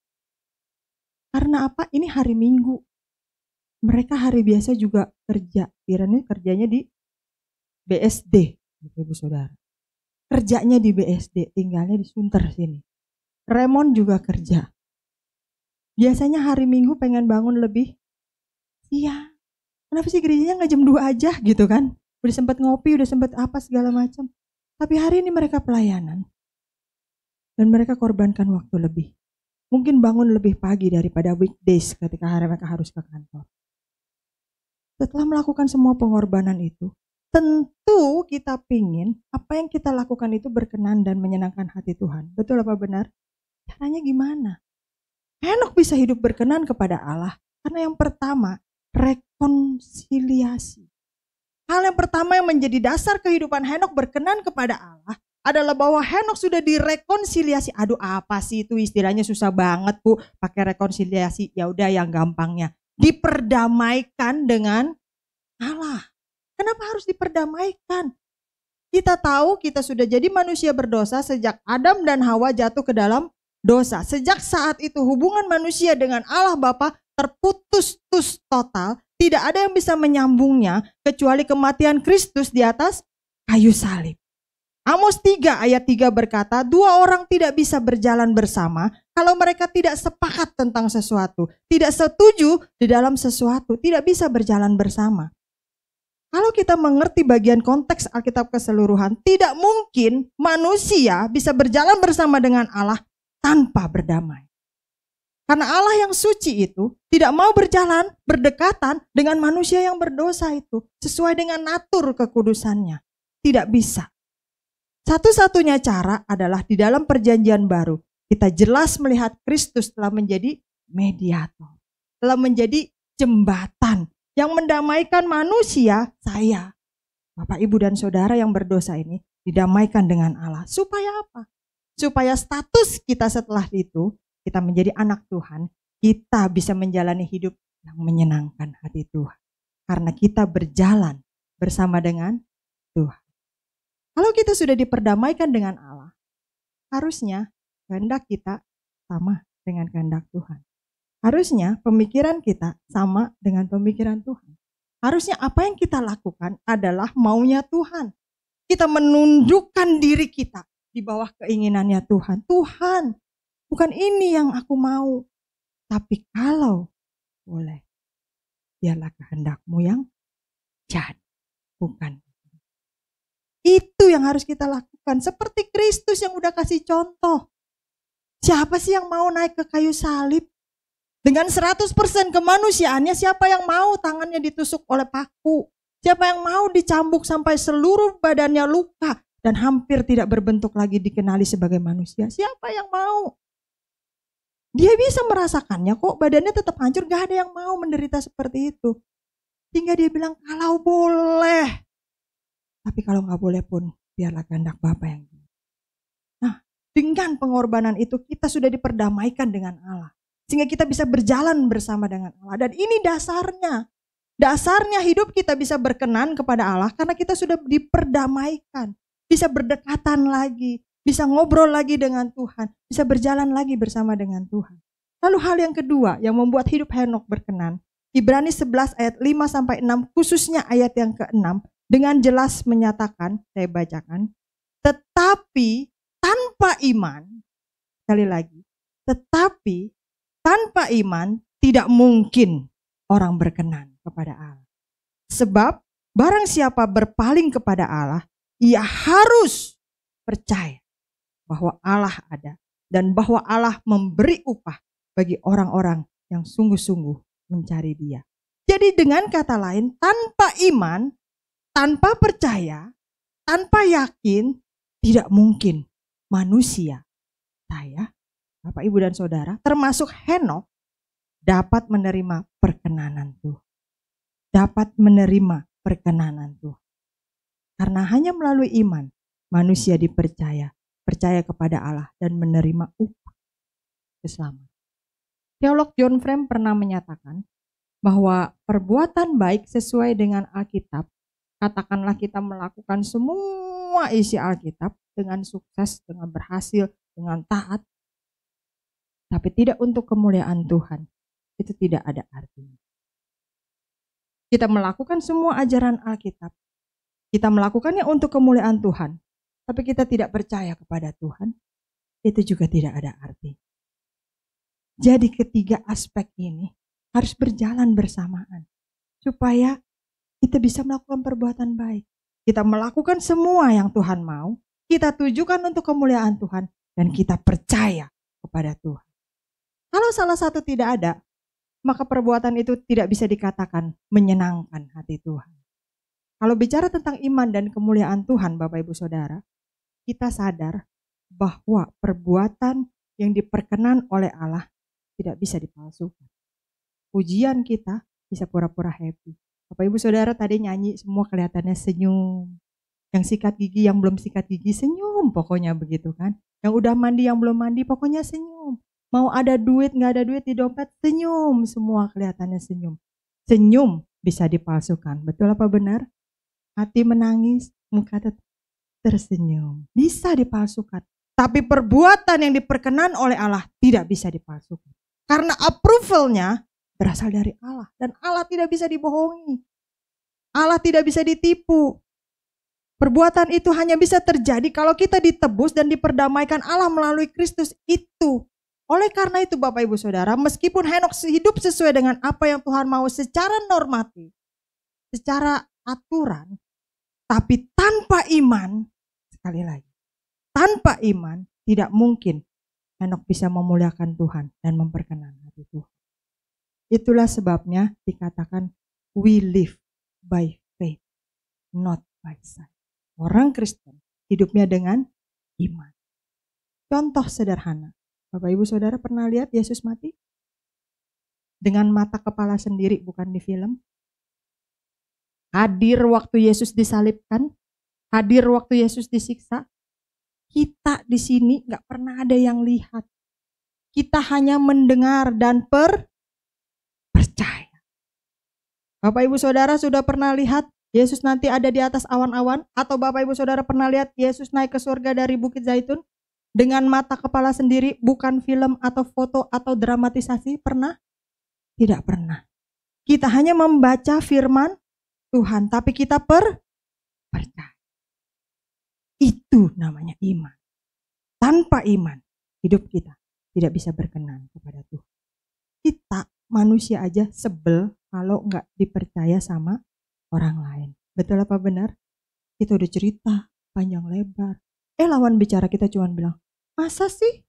C: Karena apa? Ini hari Minggu. Mereka hari biasa juga kerja. Iren kerjanya di BSD, Ibu Saudara. Kerjanya di BSD, tinggalnya di Sunter sini. Raymond juga kerja. Biasanya hari Minggu pengen bangun lebih siang. Kenapa sih gerejanya nggak jam 2 aja gitu kan? Udah sempat ngopi, udah sempat apa segala macam. Tapi hari ini mereka pelayanan. Dan mereka korbankan waktu lebih. Mungkin bangun lebih pagi daripada weekdays ketika hari mereka harus ke kantor. Setelah melakukan semua pengorbanan itu, tentu kita pingin apa yang kita lakukan itu berkenan dan menyenangkan hati Tuhan. Betul apa benar? Caranya gimana? Henokh bisa hidup berkenan kepada Allah. Karena yang pertama, rekonsiliasi. Hal yang pertama yang menjadi dasar kehidupan Henokh berkenan kepada Allah adalah bahwa Henokh sudah direkonsiliasi. Aduh, apa sih itu istilahnya susah banget, Bu, pakai rekonsiliasi. Ya udah yang gampangnya, diperdamaikan dengan Allah. Kenapa harus diperdamaikan? Kita tahu kita sudah jadi manusia berdosa sejak Adam dan Hawa jatuh ke dalam dosa. Sejak saat itu hubungan manusia dengan Allah Bapa terputus total. Tidak ada yang bisa menyambungnya kecuali kematian Kristus di atas kayu salib. Amos 3 ayat 3 berkata, 2 orang tidak bisa berjalan bersama kalau mereka tidak sepakat tentang sesuatu, tidak setuju di dalam sesuatu, tidak bisa berjalan bersama. Kalau kita mengerti bagian konteks Alkitab keseluruhan, tidak mungkin manusia bisa berjalan bersama dengan Allah tanpa berdamai. Karena Allah yang suci itu tidak mau berjalan berdekatan dengan manusia yang berdosa itu sesuai dengan natur kekudusannya. Tidak bisa. Satu-satunya cara adalah di dalam perjanjian baru. Kita jelas melihat Kristus telah menjadi mediator. Telah menjadi jembatan yang mendamaikan manusia, saya, Bapak, Ibu, dan Saudara yang berdosa ini didamaikan dengan Allah. Supaya apa? Supaya status kita setelah itu, kita menjadi anak Tuhan, kita bisa menjalani hidup yang menyenangkan hati Tuhan. Karena kita berjalan bersama dengan Tuhan. Kalau kita sudah diperdamaikan dengan Allah, harusnya kehendak kita sama dengan kehendak Tuhan. Harusnya pemikiran kita sama dengan pemikiran Tuhan. Harusnya apa yang kita lakukan adalah maunya Tuhan. Kita menundukkan diri kita di bawah keinginannya Tuhan. Tuhan, bukan ini yang aku mau. Tapi kalau boleh, biarlah kehendak-Mu yang jadi, bukan. Itu yang harus kita lakukan. Seperti Kristus yang udah kasih contoh. Siapa sih yang mau naik ke kayu salib? Dengan 100% kemanusiaannya, siapa yang mau tangannya ditusuk oleh paku? Siapa yang mau dicambuk sampai seluruh badannya luka dan hampir tidak berbentuk lagi dikenali sebagai manusia? Siapa yang mau? Dia bisa merasakannya kok, badannya tetap hancur, gak ada yang mau menderita seperti itu. Sehingga dia bilang, kalau boleh. Tapi kalau gak boleh pun, biarlah kehendak Bapa yang. Nah, dengan pengorbanan itu kita sudah diperdamaikan dengan Allah. Sehingga kita bisa berjalan bersama dengan Allah. Dan ini dasarnya. Dasarnya hidup kita bisa berkenan kepada Allah karena kita sudah diperdamaikan. Bisa berdekatan lagi. Bisa ngobrol lagi dengan Tuhan. Bisa berjalan lagi bersama dengan Tuhan. Lalu hal yang kedua yang membuat hidup Henokh berkenan. Ibrani 11 ayat 5-6 khususnya ayat yang ke-6. Dengan jelas menyatakan, saya bacakan. Tetapi tanpa iman. Sekali lagi. Tetapi tanpa iman tidak mungkin orang berkenan kepada Allah. Sebab barang siapa berpaling kepada Allah, ia harus percaya bahwa Allah ada dan bahwa Allah memberi upah bagi orang-orang yang sungguh-sungguh mencari Dia. Jadi dengan kata lain, tanpa iman, tanpa percaya, tanpa yakin, Tidak mungkin manusia, saya, Bapak, Ibu, dan Saudara, termasuk Henokh, dapat menerima perkenanan Tuhan. Dapat menerima perkenanan Tuhan. Karena hanya melalui iman, manusia percaya kepada Allah dan menerima upah keselamatan. Teolog John Frame pernah menyatakan bahwa perbuatan baik sesuai dengan Alkitab, katakanlah kita melakukan semua isi Alkitab dengan sukses, dengan berhasil, dengan taat, tapi tidak untuk kemuliaan Tuhan, itu tidak ada artinya. Kita melakukan semua ajaran Alkitab, kita melakukannya untuk kemuliaan Tuhan, tapi kita tidak percaya kepada Tuhan, itu juga tidak ada arti. Jadi ketiga aspek ini harus berjalan bersamaan, supaya kita bisa melakukan perbuatan baik. Kita melakukan semua yang Tuhan mau, kita tujukan untuk kemuliaan Tuhan, dan kita percaya kepada Tuhan. Kalau salah satu tidak ada, maka perbuatan itu tidak bisa dikatakan menyenangkan hati Tuhan. Kalau bicara tentang iman dan kemuliaan Tuhan, Bapak Ibu Saudara, kita sadar bahwa perbuatan yang diperkenan oleh Allah tidak bisa dipalsukan. Pujian kita bisa pura-pura happy. Bapak Ibu Saudara tadi nyanyi semua kelihatannya senyum. Yang sikat gigi, yang belum sikat gigi senyum, pokoknya begitu kan. Yang udah mandi, yang belum mandi, pokoknya senyum. Mau ada duit, nggak ada duit di dompet, senyum. Semua kelihatannya senyum. Senyum bisa dipalsukan. Betul apa benar? Hati menangis, muka tetap tersenyum. Bisa dipalsukan. Tapi perbuatan yang diperkenan oleh Allah tidak bisa dipalsukan. Karena approval-nya berasal dari Allah. Dan Allah tidak bisa dibohongi. Allah tidak bisa ditipu. Perbuatan itu hanya bisa terjadi kalau kita ditebus dan diperdamaikan Allah melalui Kristus itu. Oleh karena itu Bapak Ibu Saudara, meskipun Henokh hidup sesuai dengan apa yang Tuhan mau secara normatif, secara aturan, tapi tanpa iman, sekali lagi, tanpa iman tidak mungkin Henokh bisa memuliakan Tuhan dan memperkenan hati Tuhan. Itulah sebabnya dikatakan we live by faith, not by sight. Orang Kristen hidupnya dengan iman. Contoh sederhana, Bapak Ibu Saudara pernah lihat Yesus mati? Dengan mata kepala sendiri, bukan di film. Hadir waktu Yesus disalibkan, hadir waktu Yesus disiksa. Kita di sini gak pernah ada yang lihat. Kita hanya mendengar dan percaya. Bapak Ibu Saudara sudah pernah lihat Yesus nanti ada di atas awan-awan? Atau Bapak Ibu Saudara pernah lihat Yesus naik ke surga dari Bukit Zaitun? Dengan mata kepala sendiri, bukan film atau foto atau dramatisasi? Pernah? Tidak pernah. Kita hanya membaca firman Tuhan, tapi kita percaya. Itu namanya iman. Tanpa iman, hidup kita tidak bisa berkenan kepada Tuhan. Kita manusia aja sebel kalau nggak dipercaya sama orang lain. Betul apa benar? Kita udah cerita panjang lebar. Lawan bicara kita cuma bilang, masa sih?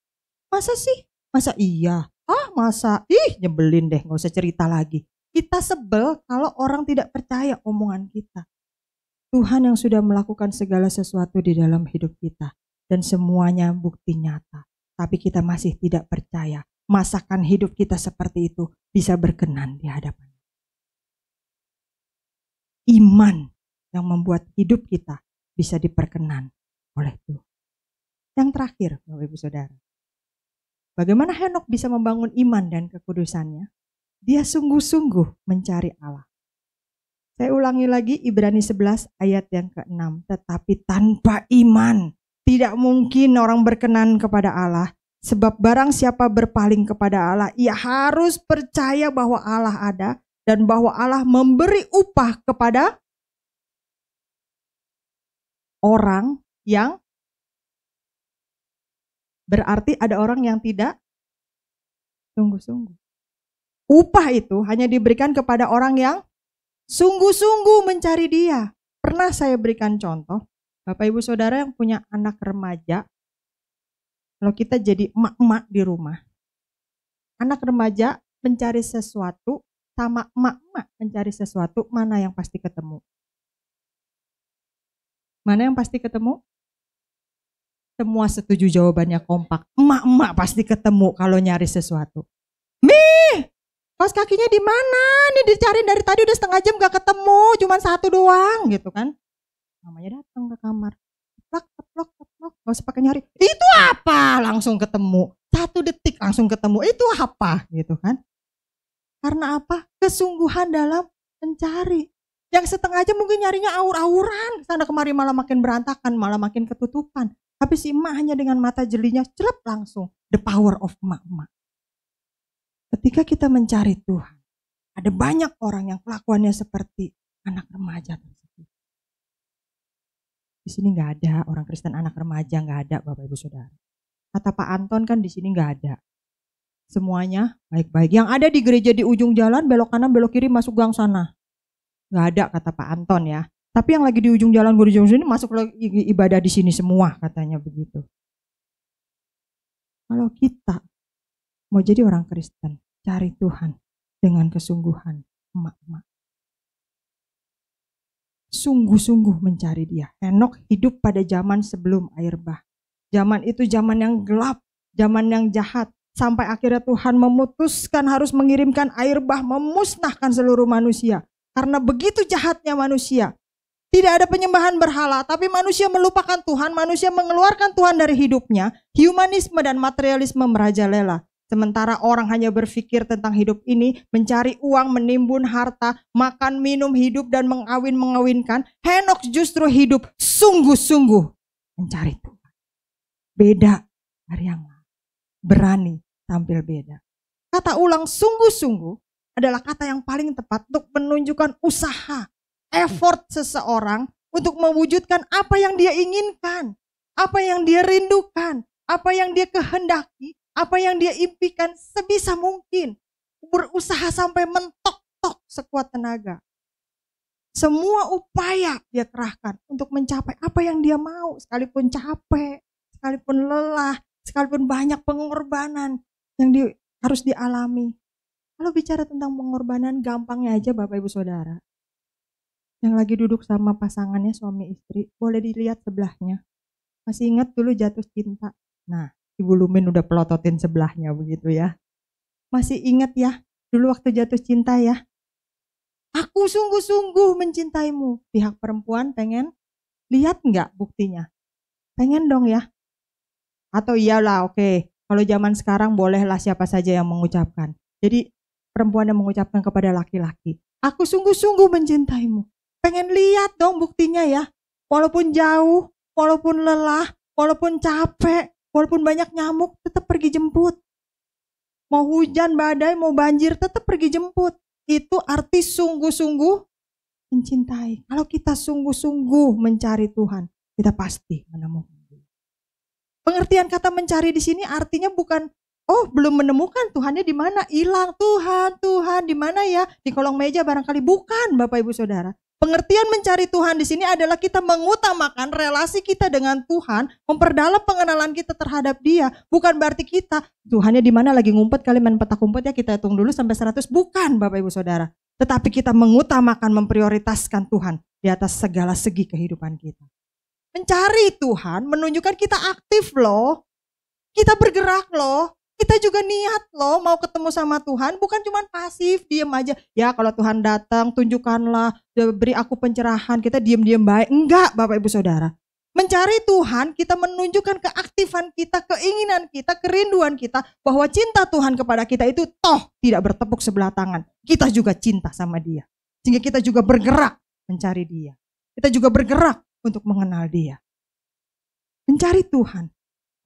C: Masa sih? Masa iya? Masa? Nyebelin deh, gak usah cerita lagi. Kita sebel kalau orang tidak percaya omongan kita. Tuhan yang sudah melakukan segala sesuatu di dalam hidup kita. Dan semuanya bukti nyata. Tapi kita masih tidak percaya. Masakan hidup kita seperti itu bisa berkenan di hadapan. Iman yang membuat hidup kita bisa diperkenan oleh Tuhan. Yang terakhir, Bapak Ibu Saudara, bagaimana Henokh bisa membangun iman dan kekudusannya? Dia sungguh-sungguh mencari Allah. Saya ulangi lagi Ibrani 11 ayat yang ke-6. Tetapi tanpa iman tidak mungkin orang berkenan kepada Allah. Sebab barang siapa berpaling kepada Allah, ia harus percaya bahwa Allah ada dan bahwa Allah memberi upah kepada orang yang berarti ada orang yang tidak sungguh-sungguh. Upah itu hanya diberikan kepada orang yang sungguh-sungguh mencari Dia. Pernah saya berikan contoh, Bapak Ibu Saudara yang punya anak remaja, kalau kita jadi emak-emak di rumah, anak remaja mencari sesuatu sama emak-emak mencari sesuatu, mana yang pasti ketemu? Mana yang pasti ketemu? Semua setuju, jawabannya kompak. Emak-emak pasti ketemu kalau nyari sesuatu. Mi, kaos kakinya di mana? Nih dicariin dari tadi udah setengah jam gak ketemu, cuman satu doang gitu kan. Mamanya datang ke kamar. Teplok, gak usah pakai nyari. Itu apa? Langsung ketemu. 1 detik langsung ketemu. Itu apa? Gitu kan. Karena apa? Kesungguhan dalam mencari. Yang setengah jam mungkin nyarinya aur-auran. Sana kemari malah makin berantakan, malah makin ketutupan. Tapi si emak hanya dengan mata jelinya celep langsung. The power of emak-emak. Ketika kita mencari Tuhan, ada banyak orang yang kelakuannya seperti anak remaja tersebut. Di sini nggak ada orang Kristen anak remaja, nggak ada Bapak Ibu Saudara. Kata Pak Anton kan di sini nggak ada. Semuanya baik-baik. Yang ada di gereja di ujung jalan, belok kanan, belok kiri, masuk gang sana. Nggak ada kata Pak Anton ya. Tapi yang lagi di ujung jalan, gue di ujung sini, masuk ibadah di sini semua katanya begitu. Kalau kita mau jadi orang Kristen, cari Tuhan dengan kesungguhan, emak-emak. Sungguh-sungguh mencari Dia. Henokh hidup pada zaman sebelum air bah. Zaman itu zaman yang gelap, zaman yang jahat. Sampai akhirnya Tuhan memutuskan harus mengirimkan air bah memusnahkan seluruh manusia. Karena begitu jahatnya manusia. Tidak ada penyembahan berhala, tapi manusia melupakan Tuhan, manusia mengeluarkan Tuhan dari hidupnya. Humanisme dan materialisme merajalela. Sementara orang hanya berpikir tentang hidup ini, mencari uang, menimbun harta, makan, minum, hidup, dan mengawin-mengawinkan. Henokh justru hidup sungguh-sungguh mencari Tuhan. Beda dari yang lain. Berani tampil beda. Kata ulang sungguh-sungguh adalah kata yang paling tepat untuk menunjukkan usaha, effort seseorang untuk mewujudkan apa yang dia inginkan, apa yang dia rindukan, apa yang dia kehendaki, apa yang dia impikan sebisa mungkin. Berusaha sampai mentok-tok sekuat tenaga. Semua upaya dia kerahkan untuk mencapai apa yang dia mau, sekalipun capek, sekalipun lelah, sekalipun banyak pengorbanan yang harus dialami. Kalau bicara tentang pengorbanan, gampangnya aja Bapak Ibu Saudara. Yang lagi duduk sama pasangannya suami istri, boleh dilihat sebelahnya. Masih ingat dulu jatuh cinta? Nah, Ibu Lumin udah pelototin sebelahnya begitu ya. Masih ingat ya, dulu waktu jatuh cinta ya. Aku sungguh-sungguh mencintaimu. Pihak perempuan pengen lihat nggak buktinya? Pengen dong ya. Atau iyalah oke, kalau zaman sekarang bolehlah siapa saja yang mengucapkan. Jadi perempuan yang mengucapkan kepada laki-laki, aku sungguh-sungguh mencintaimu. Pengen lihat dong buktinya ya. Walaupun jauh, walaupun lelah, walaupun capek, walaupun banyak nyamuk, tetap pergi jemput. Mau hujan, badai, mau banjir, tetap pergi jemput. Itu arti sungguh-sungguh mencintai. Kalau kita sungguh-sungguh mencari Tuhan, kita pasti menemukan Dia. Pengertian kata mencari di sini artinya bukan, oh belum menemukan Tuhannya di mana, hilang Tuhan di mana ya? Di kolong meja barangkali. Bukan Bapak Ibu Saudara. Pengertian mencari Tuhan di sini adalah kita mengutamakan relasi kita dengan Tuhan, memperdalam pengenalan kita terhadap Dia. Bukan berarti kita, Tuhannya di mana lagi ngumpet kali main petak umpet ya kita hitung dulu sampai 100. Bukan Bapak Ibu Saudara. Tetapi kita mengutamakan, memprioritaskan Tuhan di atas segala segi kehidupan kita. Mencari Tuhan menunjukkan kita aktif loh. Kita bergerak loh. Kita juga niat loh mau ketemu sama Tuhan, bukan cuma pasif, diem aja. Ya kalau Tuhan datang, tunjukkanlah, beri aku pencerahan, kita diem-diem baik. Enggak Bapak Ibu Saudara. Mencari Tuhan, kita menunjukkan keaktifan kita, keinginan kita, kerinduan kita, bahwa cinta Tuhan kepada kita itu toh tidak bertepuk sebelah tangan. Kita juga cinta sama Dia. Sehingga kita juga bergerak mencari Dia. Kita juga bergerak untuk mengenal Dia. Mencari Tuhan,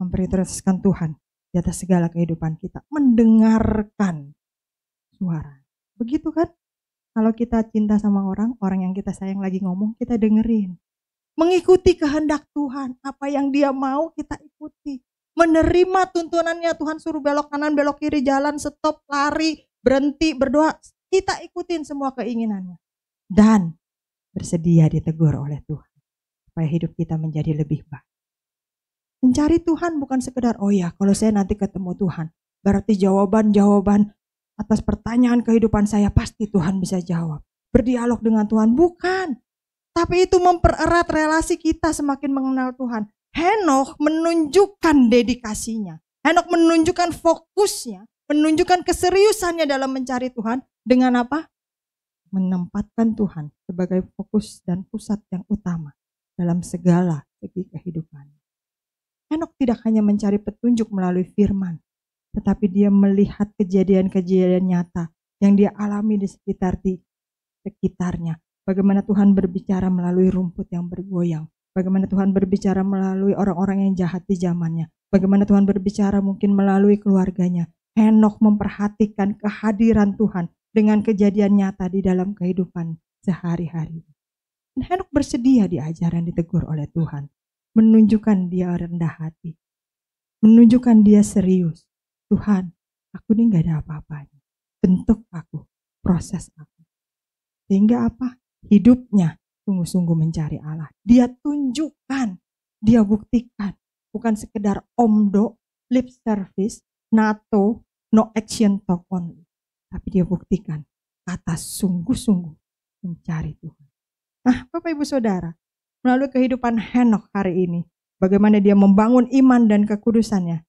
C: memprioritaskan Tuhan di atas segala kehidupan kita, mendengarkan suara. Begitu kan? Kalau kita cinta sama orang yang kita sayang lagi ngomong, kita dengerin. Mengikuti kehendak Tuhan, apa yang Dia mau kita ikuti. Menerima tuntunannya, Tuhan suruh belok kanan, belok kiri, jalan, stop, lari, berhenti, berdoa. Kita ikutin semua keinginannya. Dan bersedia ditegur oleh Tuhan. Supaya hidup kita menjadi lebih baik. Mencari Tuhan bukan sekedar, oh ya kalau saya nanti ketemu Tuhan, berarti jawaban-jawaban atas pertanyaan kehidupan saya pasti Tuhan bisa jawab. Berdialog dengan Tuhan, bukan. Tapi itu mempererat relasi kita semakin mengenal Tuhan. Henokh menunjukkan dedikasinya. Henokh menunjukkan fokusnya, menunjukkan keseriusannya dalam mencari Tuhan. Dengan apa? Menempatkan Tuhan sebagai fokus dan pusat yang utama dalam segala segi kehidupannya. Henokh tidak hanya mencari petunjuk melalui firman, tetapi dia melihat kejadian-kejadian nyata yang dia alami di sekitarnya. Bagaimana Tuhan berbicara melalui rumput yang bergoyang. Bagaimana Tuhan berbicara melalui orang-orang yang jahat di zamannya. Bagaimana Tuhan berbicara mungkin melalui keluarganya. Henokh memperhatikan kehadiran Tuhan dengan kejadian nyata di dalam kehidupan sehari-hari. Dan Henokh bersedia diajar dan ditegur oleh Tuhan. Menunjukkan dia rendah hati. Menunjukkan dia serius. Tuhan, aku ini gak ada apa-apanya. Bentuk aku, proses aku. Sehingga apa? Hidupnya sungguh-sungguh mencari Allah. Dia tunjukkan, dia buktikan. Bukan sekedar omdo, lip service, NATO, no action talk only. Tapi dia buktikan kata sungguh-sungguh mencari Tuhan. Nah, Bapak Ibu Saudara, melalui kehidupan Henokh hari ini, bagaimana dia membangun iman dan kekudusannya,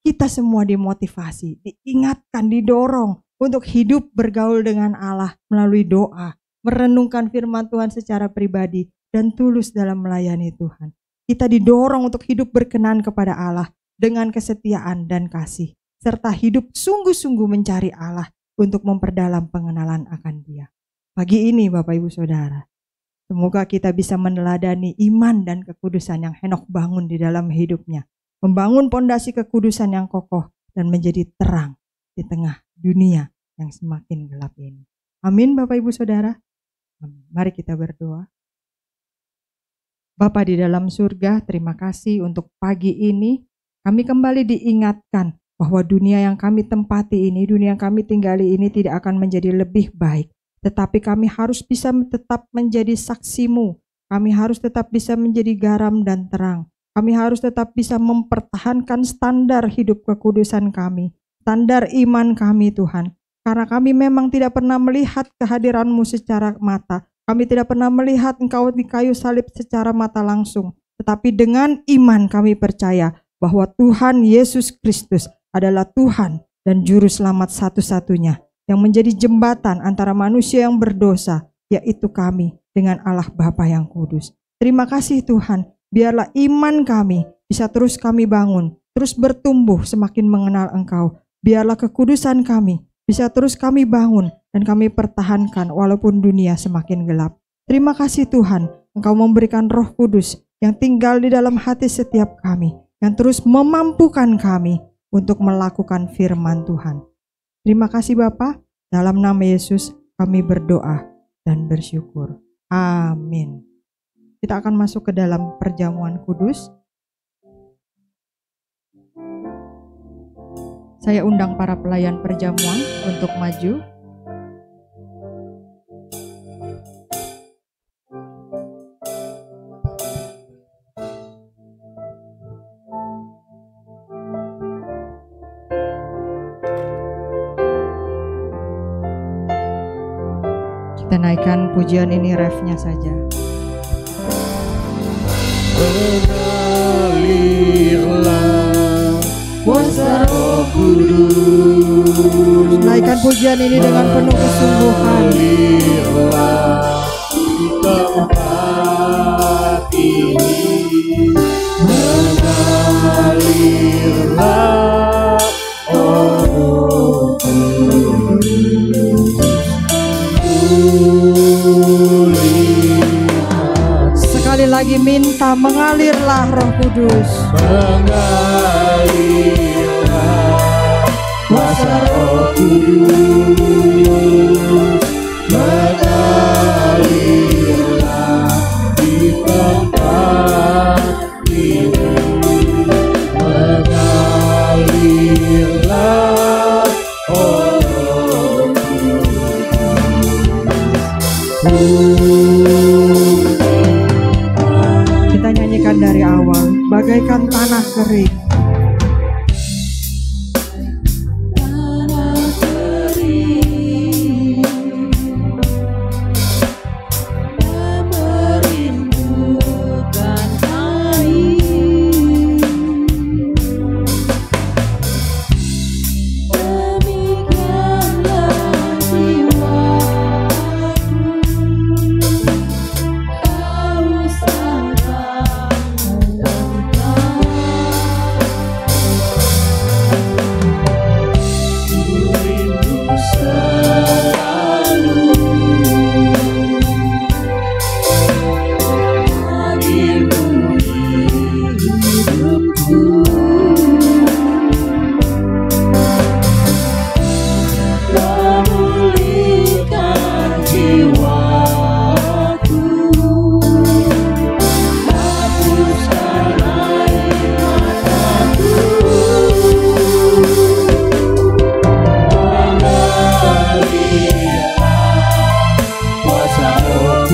C: kita semua dimotivasi, diingatkan, didorong untuk hidup bergaul dengan Allah melalui doa, merenungkan firman Tuhan secara pribadi, dan tulus dalam melayani Tuhan. Kita didorong untuk hidup berkenan kepada Allah dengan kesetiaan dan kasih, serta hidup sungguh-sungguh mencari Allah untuk memperdalam pengenalan akan Dia. Pagi ini Bapak Ibu Saudara, semoga kita bisa meneladani iman dan kekudusan yang Henokh bangun di dalam hidupnya, membangun pondasi kekudusan yang kokoh dan menjadi terang di tengah dunia yang semakin gelap ini. Amin Bapak Ibu Saudara. Mari kita berdoa. Bapa di dalam surga, terima kasih untuk pagi ini. Kami kembali diingatkan bahwa dunia yang kami tempati ini, dunia yang kami tinggali ini tidak akan menjadi lebih baik. Tetapi kami harus bisa tetap menjadi saksi-Mu. Kami harus tetap bisa menjadi garam dan terang. Kami harus tetap bisa mempertahankan standar hidup kekudusan kami, standar iman kami Tuhan. Karena kami memang tidak pernah melihat kehadiran-Mu secara mata. Kami tidak pernah melihat Engkau di kayu salib secara mata langsung. Tetapi dengan iman kami percaya bahwa Tuhan Yesus Kristus adalah Tuhan dan Juru Selamat satu-satunya yang menjadi jembatan antara manusia yang berdosa, yaitu kami dengan Allah Bapa yang kudus. Terima kasih Tuhan, biarlah iman kami bisa terus kami bangun, terus bertumbuh semakin mengenal Engkau. Biarlah kekudusan kami bisa terus kami bangun dan kami pertahankan walaupun dunia semakin gelap. Terima kasih Tuhan, Engkau memberikan Roh Kudus yang tinggal di dalam hati setiap kami, yang terus memampukan kami untuk melakukan firman Tuhan. Terima kasih Bapa, dalam nama Yesus kami berdoa dan bersyukur. Amin. Kita akan masuk ke dalam perjamuan kudus. Saya undang para pelayan perjamuan untuk maju. Kita naikkan pujian ini refnya saja.
A: Mengalirlah kuasa Roh Kudus.
C: Naikkan pujian ini dengan penuh kesungguhan.
A: Mengalirlah di tempat ini. Mengalirlah Roh Kudus.
C: Sekali lagi minta, mengalirlah Roh Kudus.
A: Mengalirlah kuasa Roh Kudus. Mengalirlah di tempat ini. Mengalirlah Roh Kudus.
C: Kita nyanyikan dari awal, bagaikan tanah kering.
B: Tanah kering yang merindukan air.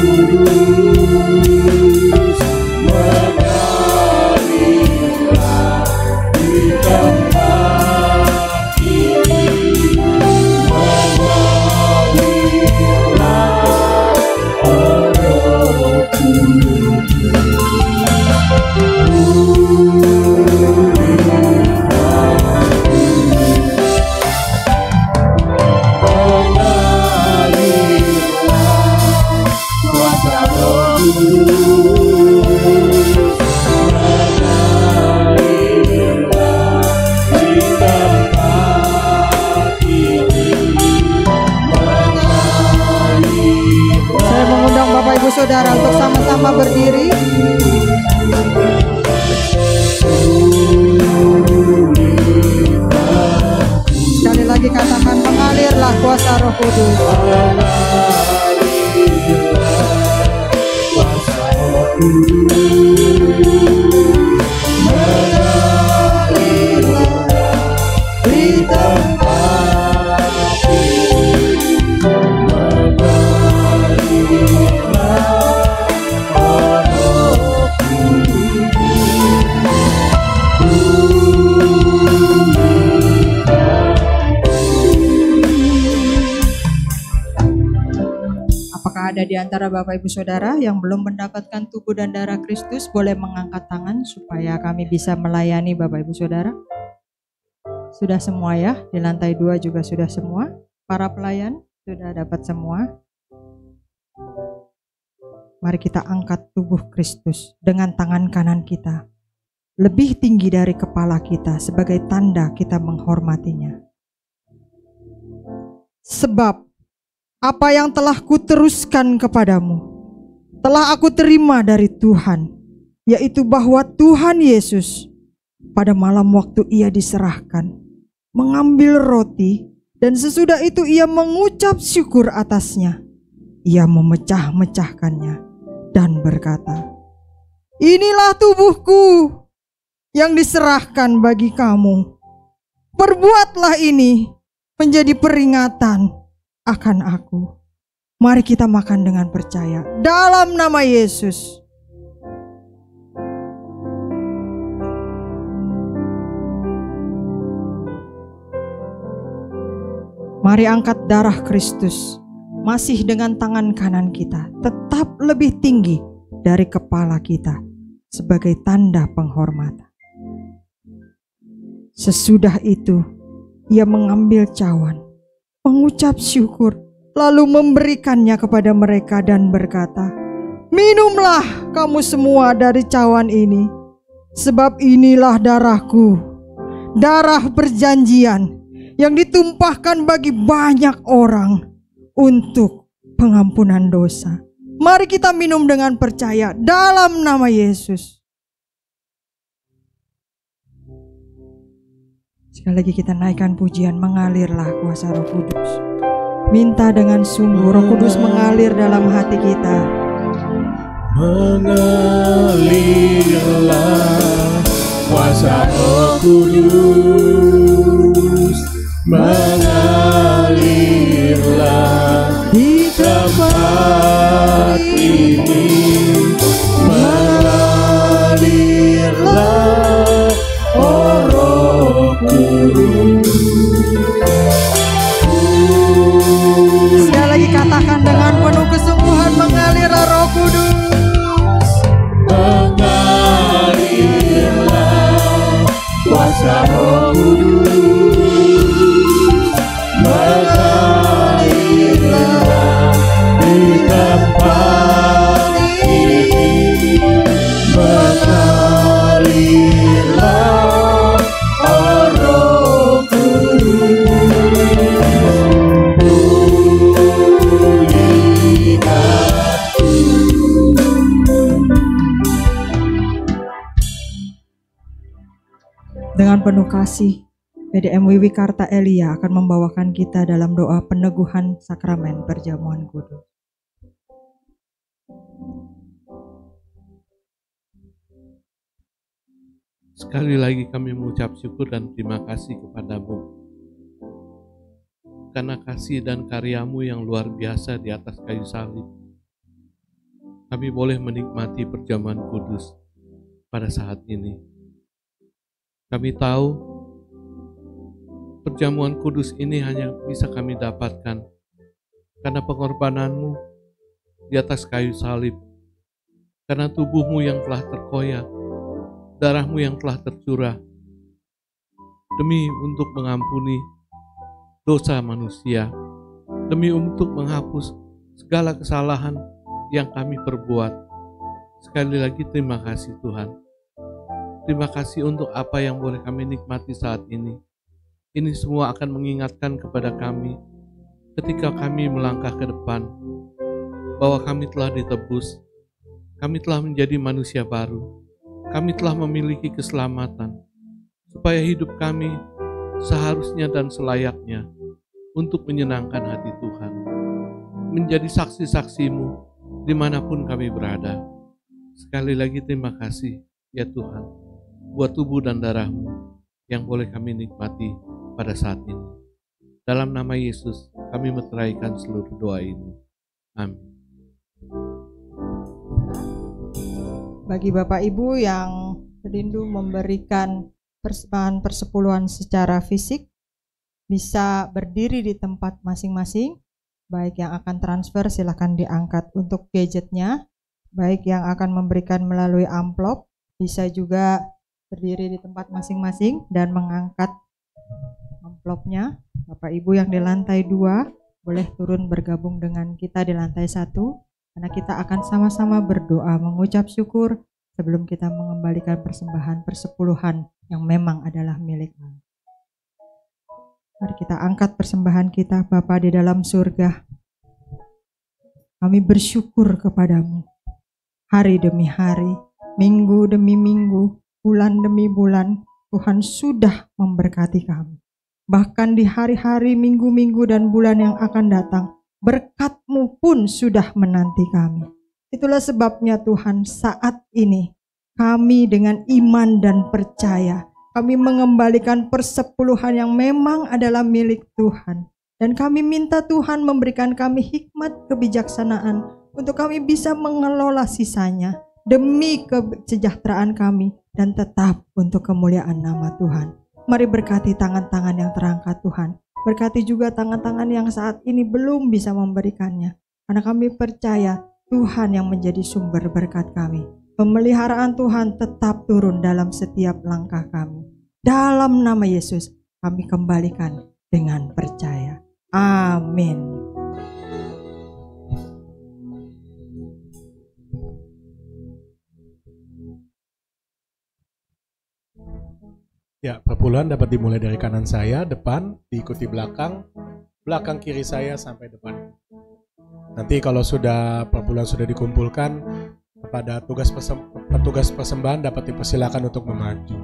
B: Kudus, mengalirlah di tempat ini, mengalirlah Roh
C: Saya mengundang Bapak Ibu Saudara untuk sama-sama berdiri. Sekali lagi katakan, mengalirlah kuasa Roh Kudus.
B: di tempat
C: Apakah ada di antara Bapak Ibu Saudara yang belum mendapatkan tubuh dan darah Kristus? Boleh mengangkat tangan supaya kami bisa melayani Bapak Ibu Saudara. Sudah semua ya, di lantai 2 juga sudah semua. Para pelayan sudah dapat semua. Mari kita angkat tubuh Kristus dengan tangan kanan kita lebih tinggi dari kepala kita sebagai tanda kita menghormatinya. Sebab apa yang telah kuteruskan kepadamu telah aku terima dari Tuhan, yaitu bahwa Tuhan Yesus pada malam waktu ia diserahkan mengambil roti, dan sesudah itu ia mengucap syukur atasnya. Ia memecah-mecahkannya dan berkata, "Inilah tubuhku yang diserahkan bagi kamu. Perbuatlah ini menjadi peringatan akan aku." Mari kita makan dengan percaya dalam nama Yesus. Mari angkat darah Kristus masih dengan tangan kanan kita, tetap lebih tinggi dari kepala kita sebagai tanda penghormatan. Sesudah itu ia mengambil cawan, mengucap syukur, lalu memberikannya kepada mereka dan berkata, "Minumlah kamu semua dari cawan ini, sebab inilah darahku, darah perjanjian yang ditumpahkan bagi banyak orang untuk pengampunan dosa." Mari kita minum dengan percaya dalam nama Yesus. Sekali lagi kita naikkan pujian, mengalirlah kuasa Roh Kudus. Minta dengan sungguh Roh Kudus mengalir dalam hati kita.
B: mengalirlah kuasa Roh Kudus, mengalirlah
C: Di
B: tempat ini, mengalirlah Roh Kudus.
C: Sekali lagi katakan dengan penuh kesungguhan, mengalirlah Roh Kudus.
B: Mengalirlah kuasa Roh Kudus, mengalirlah di tempat ini, mengalirlah Roh Kudus.
C: Dengan penuh kasih, PDM Wiwi Karta Elia akan membawakan kita dalam doa peneguhan sakramen perjamuan kudus.
D: Sekali lagi kami mengucap syukur dan terima kasih kepadamu karena kasih dan karyamu yang luar biasa di atas kayu salib. kami boleh menikmati perjamuan kudus pada saat ini. Kami tahu perjamuan kudus ini hanya bisa kami dapatkan karena pengorbananmu di atas kayu salib, karena tubuhmu yang telah terkoyak, darahmu yang telah tercurah, demi untuk mengampuni dosa manusia, demi untuk menghapus segala kesalahan yang kami perbuat. Sekali lagi terima kasih Tuhan. Terima kasih untuk apa yang boleh kami nikmati saat ini. Ini semua akan mengingatkan kepada kami ketika kami melangkah ke depan, bahwa kami telah ditebus, kami telah menjadi manusia baru, kami telah memiliki keselamatan, supaya hidup kami seharusnya dan selayaknya untuk menyenangkan hati Tuhan, menjadi saksi-saksi-Mu dimanapun kami berada. Sekali lagi terima kasih ya Tuhan, buat tubuh dan darah-Mu yang boleh kami nikmati pada saat ini. Dalam nama Yesus kami meteraikan seluruh doa ini. Amin.
C: Bagi Bapak Ibu yang rindu memberikan persembahan persepuluhan secara fisik, bisa berdiri di tempat masing-masing. Baik yang akan transfer silakan diangkat untuk gadgetnya. Baik yang akan memberikan melalui amplop bisa juga berdiri di tempat masing-masing dan mengangkat amplopnya. Bapak Ibu yang di lantai 2 boleh turun bergabung dengan kita di lantai 1, karena kita akan sama-sama berdoa mengucap syukur sebelum kita mengembalikan persembahan persepuluhan yang memang adalah milik Allah. Mari kita angkat persembahan kita. Bapa di dalam surga, kami bersyukur kepadamu. Hari demi hari, minggu demi minggu, bulan demi bulan, Tuhan sudah memberkati kami. Bahkan di hari-hari, minggu-minggu dan bulan yang akan datang, berkat-Mu pun sudah menanti kami. Itulah sebabnya Tuhan, saat ini kami dengan iman dan percaya, kami mengembalikan persepuluhan yang memang adalah milik Tuhan. Dan kami minta Tuhan memberikan kami hikmat kebijaksanaan untuk kami bisa mengelola sisanya demi kesejahteraan kami dan tetap untuk kemuliaan nama Tuhan. Mari berkati tangan-tangan yang terangkat Tuhan. Berkati juga tangan-tangan yang saat ini belum bisa memberikannya. Karena kami percaya Tuhan yang menjadi sumber berkat kami. Pemeliharaan Tuhan tetap turun dalam setiap langkah kami. Dalam nama Yesus kami kembalikan dengan percaya. Amin.
A: Ya, perpuluhan dapat dimulai dari kanan saya, depan, diikuti belakang, belakang kiri saya sampai depan. Nanti kalau sudah perpuluhan sudah dikumpulkan, kepada petugas persembahan dapat dipersilakan untuk memaju.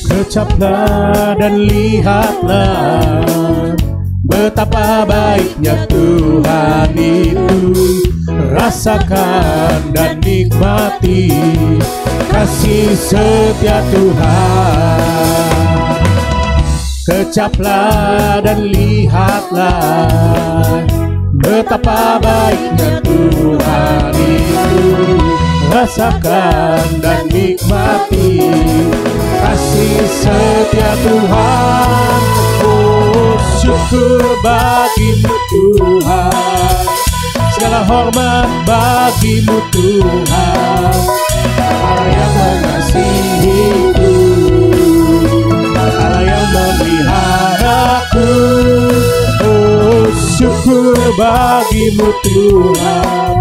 A: Kecaplah dan lihatlah betapa baiknya Tuhan itu. Rasakan dan nikmati kasih setia Tuhan. Kecaplah dan lihatlah betapa baiknya Tuhan itu. Rasakan dan nikmati kasih setia Tuhan. Oh, syukur bagimu Tuhan, segala hormat bagimu Tuhan, Allah yang mengasihiku, Allah yang memeliharaku. Oh, syukur bagimu Tuhan,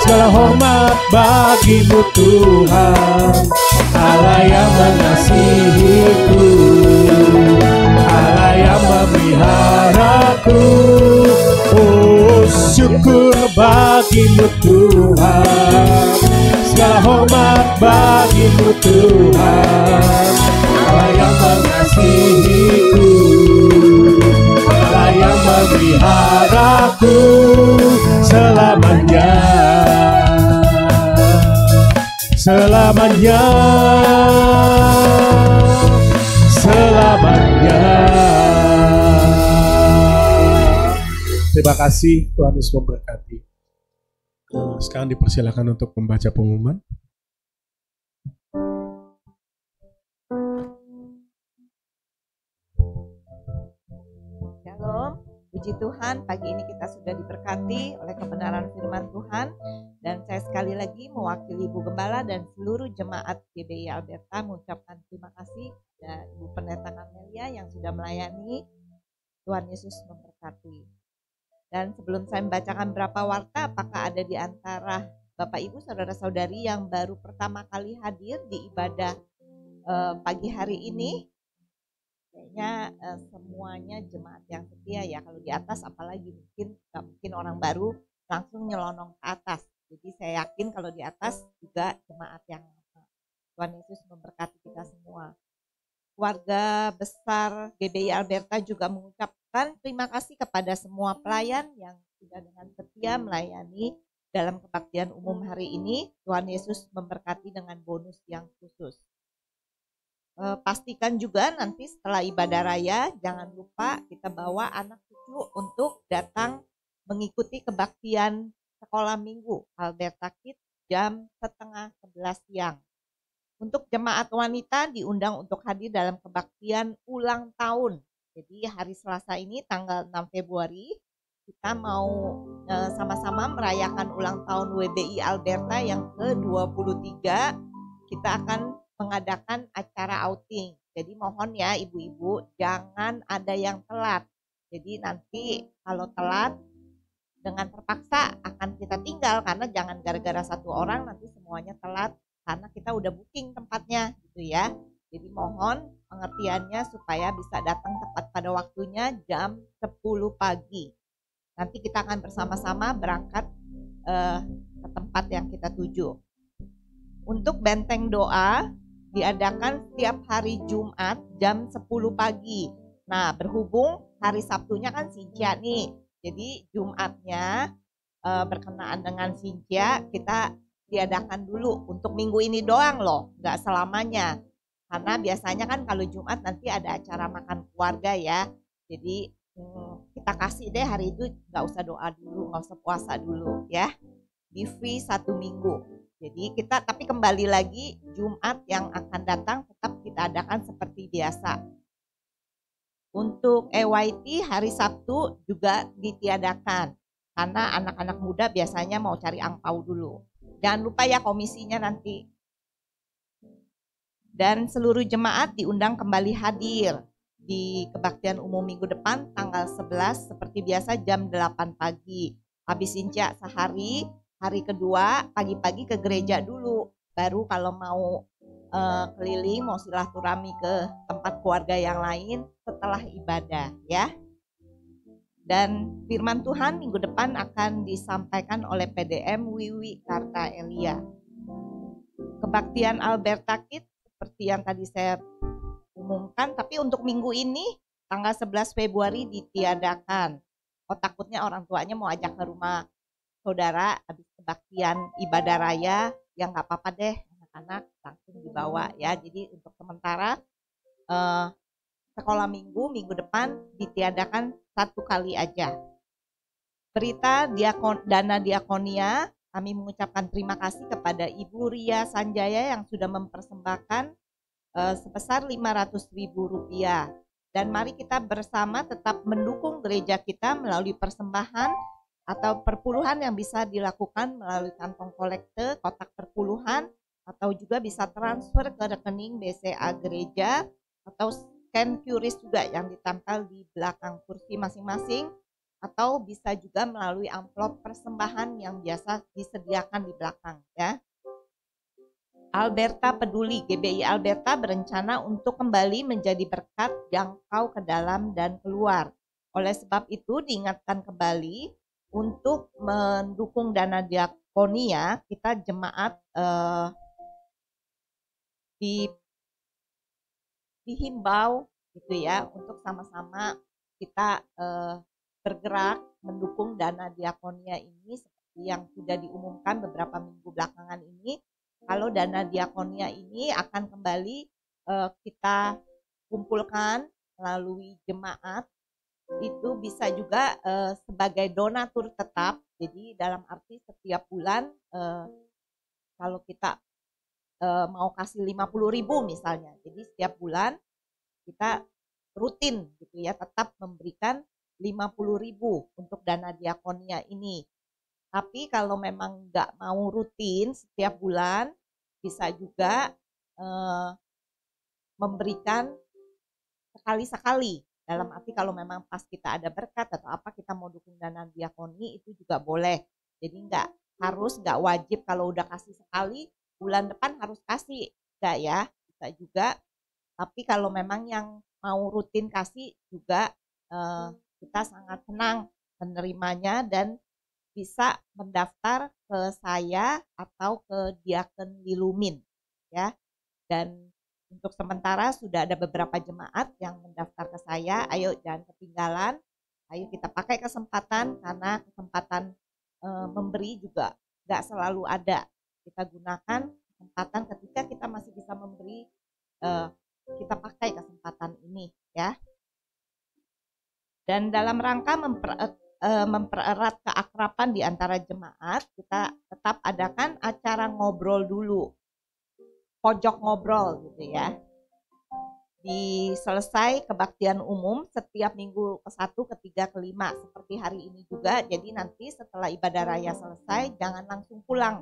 A: segala hormat bagimu Tuhan, Allah yang mengasihiku, Allah yang memeliharaku. Oh, syukur bagimu Tuhan, segala hormat bagimu Tuhan, Allah yang mengasihiku, Allah yang memeliharaku selamanya. selamanya, selamanya. Terima kasih, Tuhan Yesus memberkati. Sekarang dipersilakan untuk membaca pengumuman.
E: Shalom, puji Tuhan, pagi ini kita sudah diberkati oleh kebenaran firman Tuhan. Dan saya sekali lagi mewakili Ibu Gembala dan seluruh jemaat GBI Alberta mengucapkan terima kasih kepada Ibu Pendeta Kamelia yang sudah melayani. Tuhan Yesus memberkati. Dan sebelum saya membacakan berapa warta, apakah ada di antara Bapak Ibu Saudara-saudari yang baru pertama kali hadir di ibadah pagi hari ini? Kayaknya semuanya jemaat yang setia ya. Kalau di atas apalagi nggak mungkin orang baru langsung nyelonong ke atas. Jadi saya yakin kalau di atas juga jemaat yang lama. Tuhan Yesus memberkati kita semua. Keluarga besar GBI Alberta juga mengucapkan terima kasih kepada semua pelayan yang sudah dengan setia melayani dalam kebaktian umum hari ini. Tuhan Yesus memberkati dengan bonus yang khusus. Pastikan juga nanti setelah ibadah raya jangan lupa kita bawa anak cucu untuk datang mengikuti kebaktian sekolah minggu Alberta Kids jam 10:30 siang. Untuk jemaat wanita diundang untuk hadir dalam kebaktian ulang tahun. Jadi hari Selasa ini tanggal 6 Februari kita mau sama-sama merayakan ulang tahun WBI Alberta yang ke-23. Kita akan mengadakan acara outing. Jadi mohon ya ibu-ibu jangan ada yang telat. Jadi nanti kalau telat dengan terpaksa akan kita tinggal karena jangan gara-gara satu orang nanti semuanya telat karena kita udah booking tempatnya gitu ya. Jadi mohon pengertiannya supaya bisa datang tepat pada waktunya jam 10 pagi. Nanti kita akan bersama-sama berangkat ke tempat yang kita tuju. Untuk benteng doa diadakan setiap hari Jumat jam 10 pagi. Nah, berhubung hari Sabtunya kan Sinja nih. Jadi Jumatnya berkenaan dengan Sinja kita diadakan dulu untuk minggu ini doang loh, nggak selamanya. Karena biasanya kan kalau Jumat nanti ada acara makan keluarga ya. Jadi kita kasih deh hari itu nggak usah doa dulu, nggak usah puasa dulu ya. Di free 1 minggu. Jadi kita tapi kembali lagi Jumat yang akan datang tetap kita adakan seperti biasa. Untuk EYT hari Sabtu juga ditiadakan karena anak-anak muda biasanya mau cari angpau dulu. Jangan lupa ya komisinya nanti. Dan seluruh jemaat diundang kembali hadir di kebaktian umum minggu depan tanggal 11 seperti biasa jam 8 pagi. Habis Sinja sehari, hari kedua pagi-pagi ke gereja dulu. Baru kalau mau keliling, mau silaturahmi ke tempat keluarga yang lain setelah ibadah ya. Dan firman Tuhan minggu depan akan disampaikan oleh PDM Wiwi Karta Elia. Kebaktian Alberta Kids seperti yang tadi saya umumkan, tapi untuk minggu ini tanggal 11 Februari ditiadakan. Oh takutnya orang tuanya mau ajak ke rumah saudara habis kebaktian ibadah raya, ya nggak apa-apa deh anak-anak langsung dibawa ya. Jadi untuk sementara sekolah minggu depan ditiadakan 1 kali aja. Berita dana diakonia, kami mengucapkan terima kasih kepada Ibu Ria Sanjaya yang sudah mempersembahkan sebesar Rp500.000. Dan mari kita bersama tetap mendukung gereja kita melalui persembahan atau perpuluhan yang bisa dilakukan melalui kantong kolekte, kotak perpuluhan, atau juga bisa transfer ke rekening BCA gereja atau scan QRIS juga yang ditempel di belakang kursi masing-masing, atau bisa juga melalui amplop persembahan yang biasa disediakan di belakang ya. Alberta Peduli, GBI Alberta berencana untuk kembali menjadi berkat jangkau ke dalam dan keluar. Oleh sebab itu diingatkan kembali untuk mendukung dana diakonia, kita jemaat dihimbau gitu ya untuk sama-sama kita bergerak mendukung dana diakonia ini seperti yang sudah diumumkan beberapa minggu belakangan ini. kalau dana diakonia ini akan kembali kita kumpulkan melalui jemaat, itu bisa juga sebagai donatur tetap. Jadi dalam arti setiap bulan kalau kita mau kasih 50.000 misalnya, jadi setiap bulan kita rutin gitu ya, tetap memberikan 50.000 untuk dana diakonia ini. Tapi kalau memang nggak mau rutin setiap bulan, bisa juga memberikan sekali-sekali. Dalam arti kalau memang pas kita ada berkat atau apa, kita mau dukung dana diakoni, itu juga boleh. Jadi nggak wajib kalau udah kasih sekali, bulan depan harus kasih. Nggak ya, bisa juga. Tapi kalau memang yang mau rutin kasih juga, kita sangat senang menerimanya dan bisa mendaftar ke saya atau ke Diaken Lilumin ya. Dan untuk sementara sudah ada beberapa jemaat yang mendaftar ke saya. Ayo jangan ketinggalan. Ayo kita pakai kesempatan, karena kesempatan memberi juga nggak selalu ada. Kita gunakan kesempatan ketika kita masih bisa memberi, kita pakai kesempatan ini ya. Dan dalam rangka mempererat keakraban di antara jemaat, kita tetap adakan acara ngobrol dulu, pojok ngobrol gitu ya. Di selesai kebaktian umum setiap minggu ke-1, ke-3, ke-5 seperti hari ini juga. Jadi nanti setelah ibadah raya selesai jangan langsung pulang.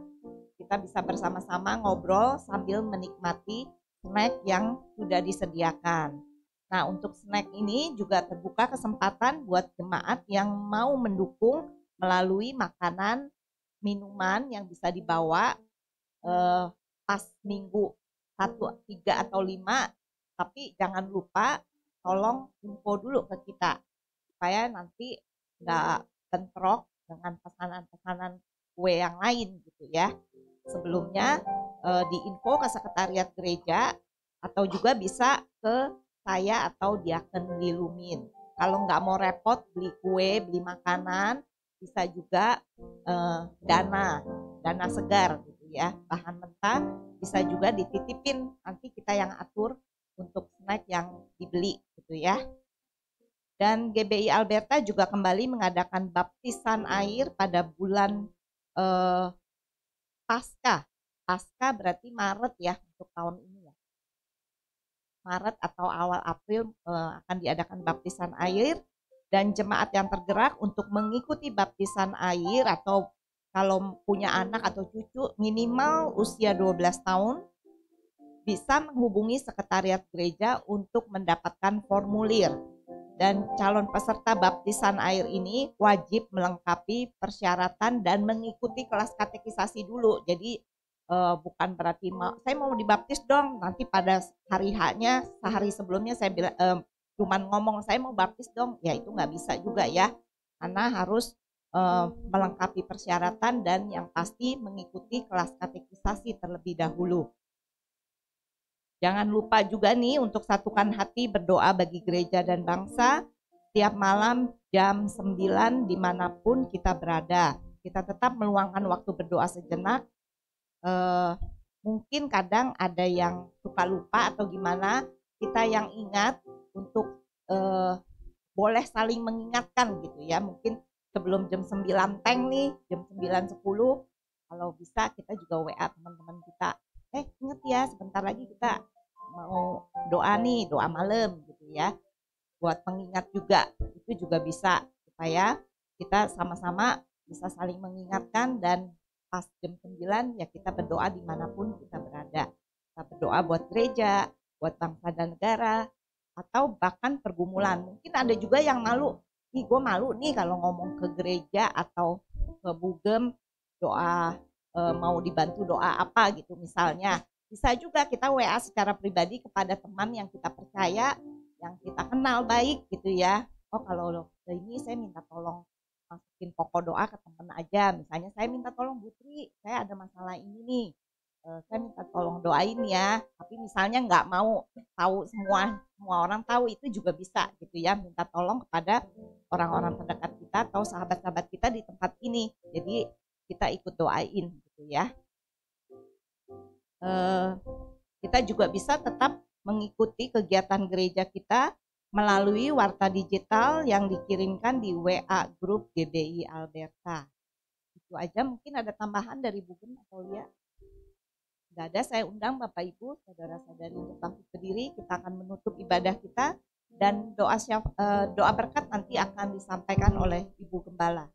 E: Kita bisa bersama-sama ngobrol sambil menikmati snack yang sudah disediakan. Nah, untuk snack ini juga terbuka kesempatan buat jemaat yang mau mendukung melalui makanan, minuman yang bisa dibawa pas minggu 1, 3, atau 5. Tapi jangan lupa tolong info dulu ke kita supaya nanti nggak bentrok dengan pesanan-pesanan kue yang lain gitu ya. Sebelumnya diinfo ke sekretariat gereja atau juga bisa ke saya atau Diaken Lilumin. Kalau nggak mau repot beli kue, beli makanan, bisa juga dana segar gitu ya, bahan mentah bisa juga dititipin, nanti kita yang atur untuk snack yang dibeli gitu ya. Dan GBI Alberta juga kembali mengadakan baptisan air pada bulan Paskah. Paskah berarti Maret ya untuk tahun ini ya. Maret atau awal April akan diadakan baptisan air, dan jemaat yang tergerak untuk mengikuti baptisan air atau kalau punya anak atau cucu minimal usia 12 tahun bisa menghubungi sekretariat gereja untuk mendapatkan formulir. Dan calon peserta baptisan air ini wajib melengkapi persyaratan dan mengikuti kelas katekisasi dulu. Jadi bukan berarti saya mau dibaptis dong, nanti pada hari H-nya sehari sebelumnya saya bilang cuman ngomong saya mau baptis dong, ya itu nggak bisa juga ya, karena harus melengkapi persyaratan dan yang pasti mengikuti kelas katekisasi terlebih dahulu. Jangan lupa juga nih untuk satukan hati berdoa bagi gereja dan bangsa tiap malam jam 9 dimanapun kita berada. Kita tetap meluangkan waktu berdoa sejenak. Mungkin kadang ada yang suka lupa atau gimana, kita yang ingat untuk boleh saling mengingatkan gitu ya. Mungkin sebelum jam 9 teng nih, jam 9.10, kalau bisa kita juga WA teman-teman kita, inget ya sebentar lagi kita mau doa nih, doa malam gitu ya, buat pengingat juga. Itu juga bisa supaya kita sama-sama bisa saling mengingatkan, dan pas jam 9 ya kita berdoa dimanapun kita berada. Kita berdoa buat gereja, buat bangsa dan negara, atau bahkan pergumulan. Mungkin ada juga yang malu, gue malu nih kalau ngomong ke gereja atau ke Bugem doa, mau dibantu doa apa gitu misalnya. Bisa juga kita WA secara pribadi kepada teman yang kita percaya, yang kita kenal baik gitu ya. Oh kalau ini saya minta tolong masukin pokok doa ke teman aja. Misalnya saya minta tolong Bu Tri, saya ada masalah ini nih, saya minta tolong doain ya. Tapi misalnya nggak mau tahu semua orang tahu, itu juga bisa gitu ya. Minta tolong kepada orang-orang terdekat kita atau sahabat-sahabat kita di tempat ini. Jadi kita ikut doain gitu ya. kita juga bisa tetap mengikuti kegiatan gereja kita melalui warta digital yang dikirimkan di WA grup GBI Alberta. Itu aja, mungkin ada tambahan dari Bu Gen atau Lia? Nggak ada, saya undang Bapak Ibu, saudara-saudari untuk bangkit berdiri. Kita akan menutup ibadah kita dan doa berkat nanti akan disampaikan oleh Ibu Gembala.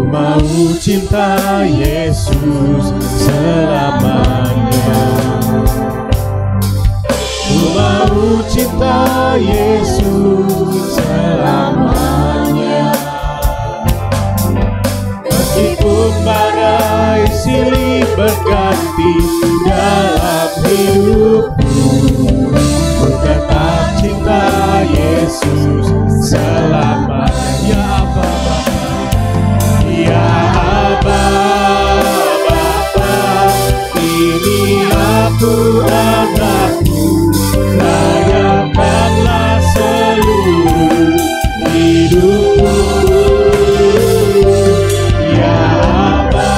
B: Mau cinta Yesus selamanya. Ku mau cinta Yesus selamanya. Meskipun badai silih berganti dalam hidupku, ku tetap cinta Yesus selamanya. Ya Bapa, ya Aba, Bapa, ini aku anakmu, layakanlah seluruh hidupku. Ya Aba,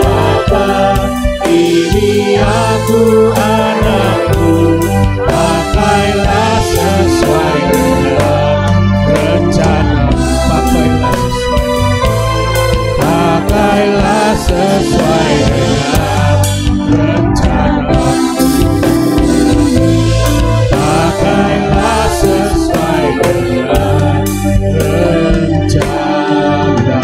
B: Bapa, ini aku anakmu, pakailah sesuai dengan rencana. Pakailah sesuai dengan rencana. Pakailah sesuai dengan rencana.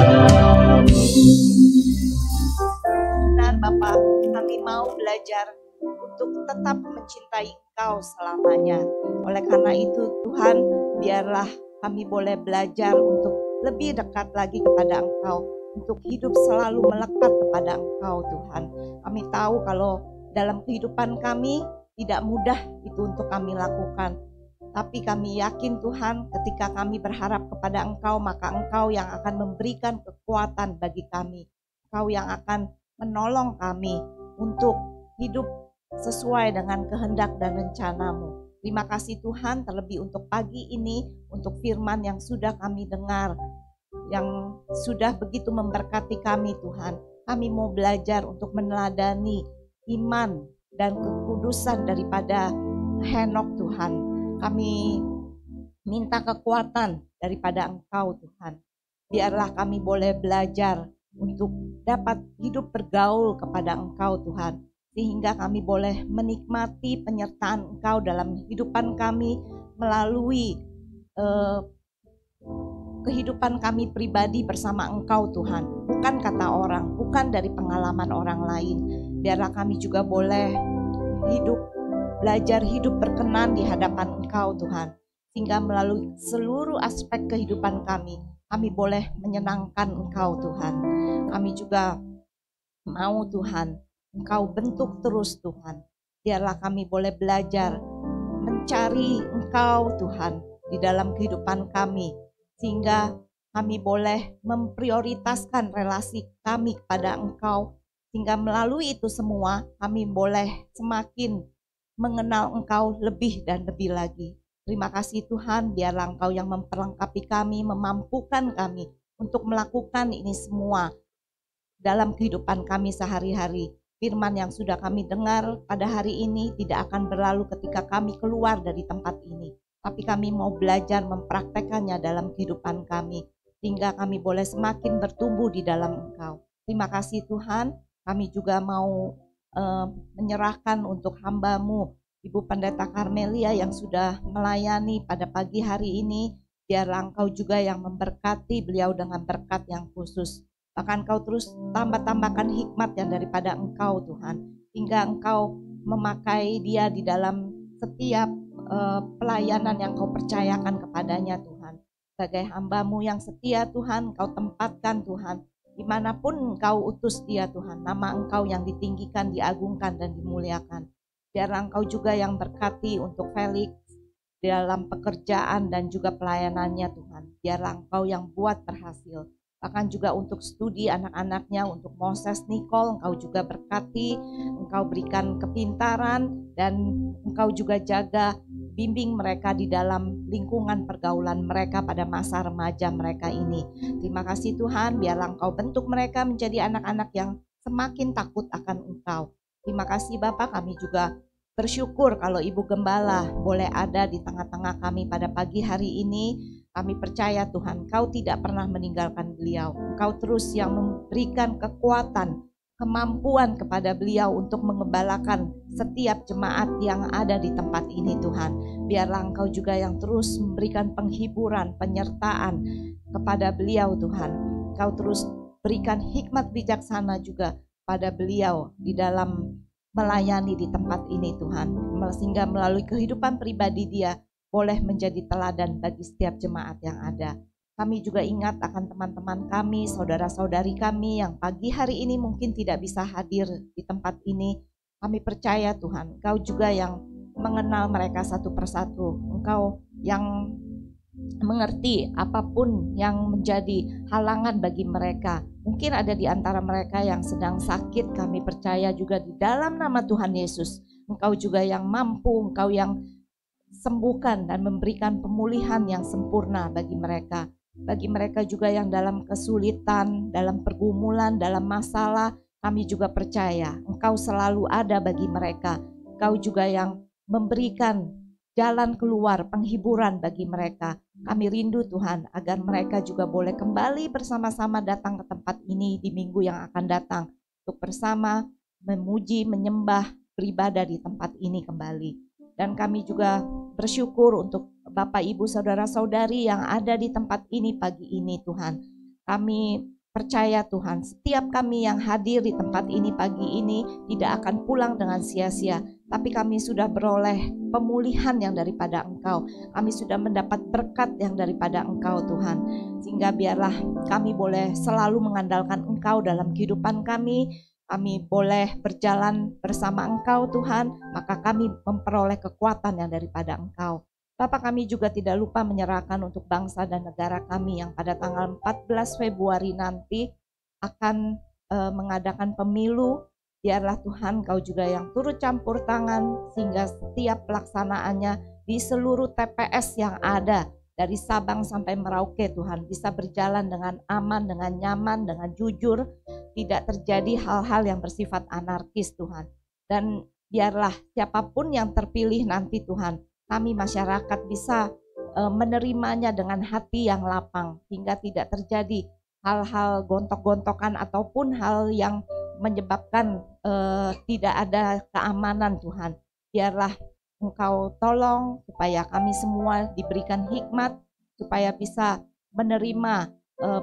E: Benar Bapak, kami mau belajar untuk tetap mencintai Engkau selamanya. Oleh karena itu Tuhan, biarlah kami boleh belajar untuk lebih dekat lagi kepada Engkau, untuk hidup selalu melekat kepada Engkau Tuhan. Kami tahu kalau dalam kehidupan kami tidak mudah itu untuk kami lakukan. Tapi kami yakin Tuhan, ketika kami berharap kepada Engkau, maka Engkau yang akan memberikan kekuatan bagi kami. Engkau yang akan menolong kami untuk hidup sesuai dengan kehendak dan rencana-Mu. Terima kasih Tuhan, terlebih untuk pagi ini, untuk firman yang sudah kami dengar, yang sudah begitu memberkati kami Tuhan. Kami mau belajar untuk meneladani iman dan kekudusan daripada Henok Tuhan. Kami minta kekuatan daripada Engkau Tuhan. Biarlah kami boleh belajar untuk dapat hidup bergaul kepada Engkau Tuhan, sehingga kami boleh menikmati penyertaan Engkau dalam kehidupan kami melalui kehidupan kami pribadi bersama Engkau Tuhan. Bukan kata orang, bukan dari pengalaman orang lain. Biarlah kami juga boleh belajar hidup berkenan di hadapan Engkau Tuhan. Sehingga melalui seluruh aspek kehidupan kami boleh menyenangkan Engkau Tuhan. Kami juga mau Tuhan, Engkau bentuk terus Tuhan. Biarlah kami boleh belajar mencari Engkau Tuhan di dalam kehidupan kami, sehingga kami boleh memprioritaskan relasi kami kepada Engkau, sehingga melalui itu semua kami boleh semakin mengenal Engkau lebih dan lebih lagi. Terima kasih Tuhan, biarlah Engkau yang memperlengkapi kami, memampukan kami untuk melakukan ini semua dalam kehidupan kami sehari-hari. Firman yang sudah kami dengar pada hari ini tidak akan berlalu ketika kami keluar dari tempat ini, tapi kami mau belajar mempraktekannya dalam kehidupan kami, sehingga kami boleh semakin bertumbuh di dalam Engkau. Terima kasih Tuhan, kami juga mau menyerahkan untuk hamba-Mu, Ibu Pendeta Karmelia yang sudah melayani pada pagi hari ini. Biarlah Engkau juga yang memberkati beliau dengan berkat yang khusus. Bahkan Engkau terus tambah-tambahkan hikmat yang daripada Engkau Tuhan, hingga Engkau memakai dia di dalam setiap pelayanan yang Engkau percayakan kepadanya Tuhan. Sebagai hamba-Mu yang setia Tuhan, Engkau tempatkan Tuhan, dimanapun Engkau utus dia Tuhan, nama Engkau yang ditinggikan, diagungkan dan dimuliakan. Biarlah Engkau juga yang berkati untuk Felix, dalam pekerjaan dan juga pelayanannya Tuhan. Biarlah Engkau yang buat berhasil. Bahkan juga untuk studi anak-anaknya, untuk Moses, Nicole, Engkau juga berkati, Engkau berikan kepintaran, dan Engkau juga jaga, bimbing mereka di dalam lingkungan pergaulan mereka pada masa remaja mereka ini. Terima kasih Tuhan, biarlah Engkau bentuk mereka menjadi anak-anak yang semakin takut akan Engkau. Terima kasih Bapak, kami juga bersyukur kalau Ibu Gembala boleh ada di tengah-tengah kami pada pagi hari ini. Kami percaya Tuhan, Engkau tidak pernah meninggalkan beliau. Engkau terus yang memberikan kekuatan, kemampuan kepada beliau untuk mengembalakan setiap jemaat yang ada di tempat ini Tuhan. Biarlah Engkau juga yang terus memberikan penghiburan, penyertaan kepada beliau Tuhan. Engkau terus berikan hikmat bijaksana juga pada beliau di dalam melayani di tempat ini Tuhan. Sehingga melalui kehidupan pribadi dia boleh menjadi teladan bagi setiap jemaat yang ada. Kami juga ingat akan teman-teman kami, saudara-saudari kami yang pagi hari ini mungkin tidak bisa hadir di tempat ini. Kami percaya Tuhan, Engkau juga yang mengenal mereka satu persatu. Engkau yang mengerti apapun yang menjadi halangan bagi mereka. Mungkin ada di antara mereka yang sedang sakit. Kami percaya juga di dalam nama Tuhan Yesus, Engkau juga yang mampu, Engkau yang sembuhkan dan memberikan pemulihan yang sempurna bagi mereka. Bagi mereka juga yang dalam kesulitan, dalam pergumulan, dalam masalah, kami juga percaya Engkau selalu ada bagi mereka. Engkau juga yang memberikan jalan keluar, penghiburan bagi mereka. Kami rindu Tuhan agar mereka juga boleh kembali bersama-sama datang ke tempat ini di minggu yang akan datang untuk bersama memuji, menyembah, beribadah di tempat ini kembali. Dan kami juga bersyukur untuk Bapak, Ibu, Saudara-saudari yang ada di tempat ini pagi ini Tuhan. Kami percaya Tuhan, setiap kami yang hadir di tempat ini pagi ini tidak akan pulang dengan sia-sia. Tapi kami sudah beroleh pemulihan yang daripada Engkau. Kami sudah mendapat berkat yang daripada Engkau Tuhan. Sehingga biarlah kami boleh selalu mengandalkan Engkau dalam kehidupan kami. Kami boleh berjalan bersama Engkau Tuhan, maka kami memperoleh kekuatan yang daripada Engkau. Bapak, kami juga tidak lupa menyerahkan untuk bangsa dan negara kami yang pada tanggal 14 Februari nanti akan mengadakan pemilu. Biarlah Tuhan Kau juga yang turut campur tangan sehingga setiap pelaksanaannya di seluruh TPS yang ada dari Sabang sampai Merauke Tuhan bisa berjalan dengan aman, dengan nyaman, dengan jujur. Tidak terjadi hal-hal yang bersifat anarkis Tuhan. Dan biarlah siapapun yang terpilih nanti Tuhan, kami masyarakat bisa menerimanya dengan hati yang lapang. Hingga tidak terjadi hal-hal gontok-gontokan ataupun hal yang menyebabkan tidak ada keamanan Tuhan. Biarlah Engkau tolong supaya kami semua diberikan hikmat, supaya bisa menerima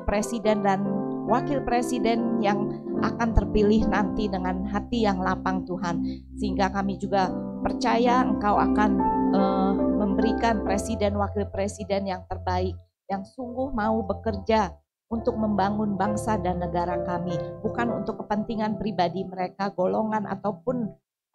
E: presiden dan wakil presiden yang akan terpilih nanti dengan hati yang lapang Tuhan. Sehingga kami juga percaya Engkau akan memberikan presiden wakil presiden yang terbaik, yang sungguh mau bekerja untuk membangun bangsa dan negara kami, bukan untuk kepentingan pribadi mereka, golongan ataupun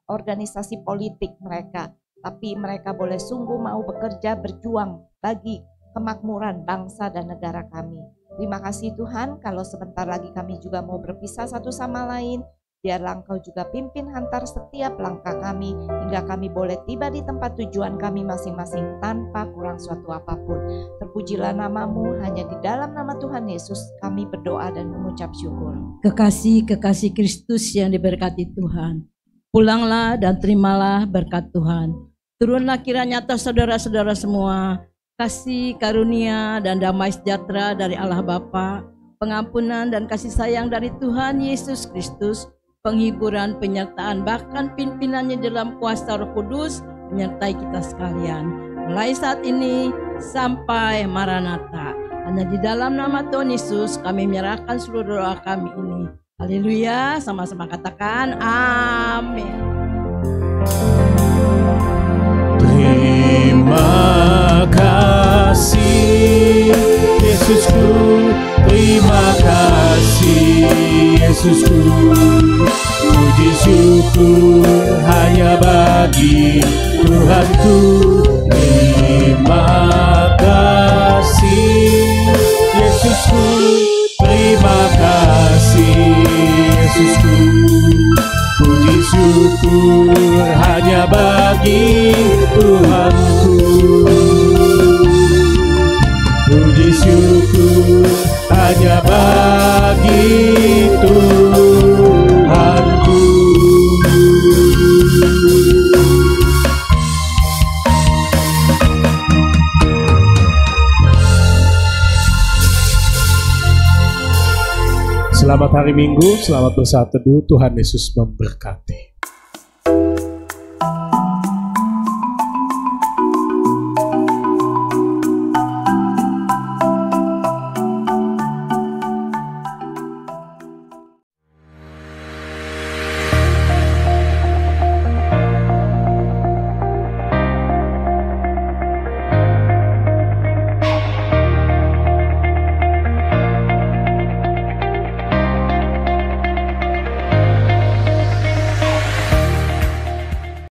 E: organisasi politik mereka, tapi mereka boleh sungguh mau bekerja berjuang bagi kemakmuran bangsa dan negara kami. Terima kasih Tuhan, kalau sebentar lagi kami juga mau berpisah satu sama lain, biarlah Engkau juga pimpin hantar setiap langkah kami, hingga kami boleh tiba di tempat tujuan kami masing-masing tanpa kurang suatu apapun. Terpujilah namamu, hanya di dalam nama Tuhan Yesus kami berdoa dan mengucap syukur.
F: Kekasih Kristus yang diberkati Tuhan, pulanglah dan terimalah berkat Tuhan. Turunlah kiranya atas saudara-saudara semua kasih, karunia, dan damai sejahtera dari Allah Bapa, pengampunan dan kasih sayang dari Tuhan Yesus Kristus, penghiburan, penyertaan, bahkan pimpinannya dalam kuasa Roh Kudus menyertai kita sekalian. Mulai saat ini sampai Maranatha. Hanya di dalam nama Tuhan Yesus kami menyerahkan seluruh doa kami ini. Haleluya, sama-sama katakan amin.
B: Terima kasih Yesusku, terima kasih Yesusku. Puji syukur hanya bagi Tuhanku. Yesusku, terima kasih Yesusku. Puji syukur hanya bagi Tuhanku. Puji syukur hanya bagi Tuhanku.
A: Selamat hari Minggu, selamat bersaat teduh. Tuhan Yesus memberkati.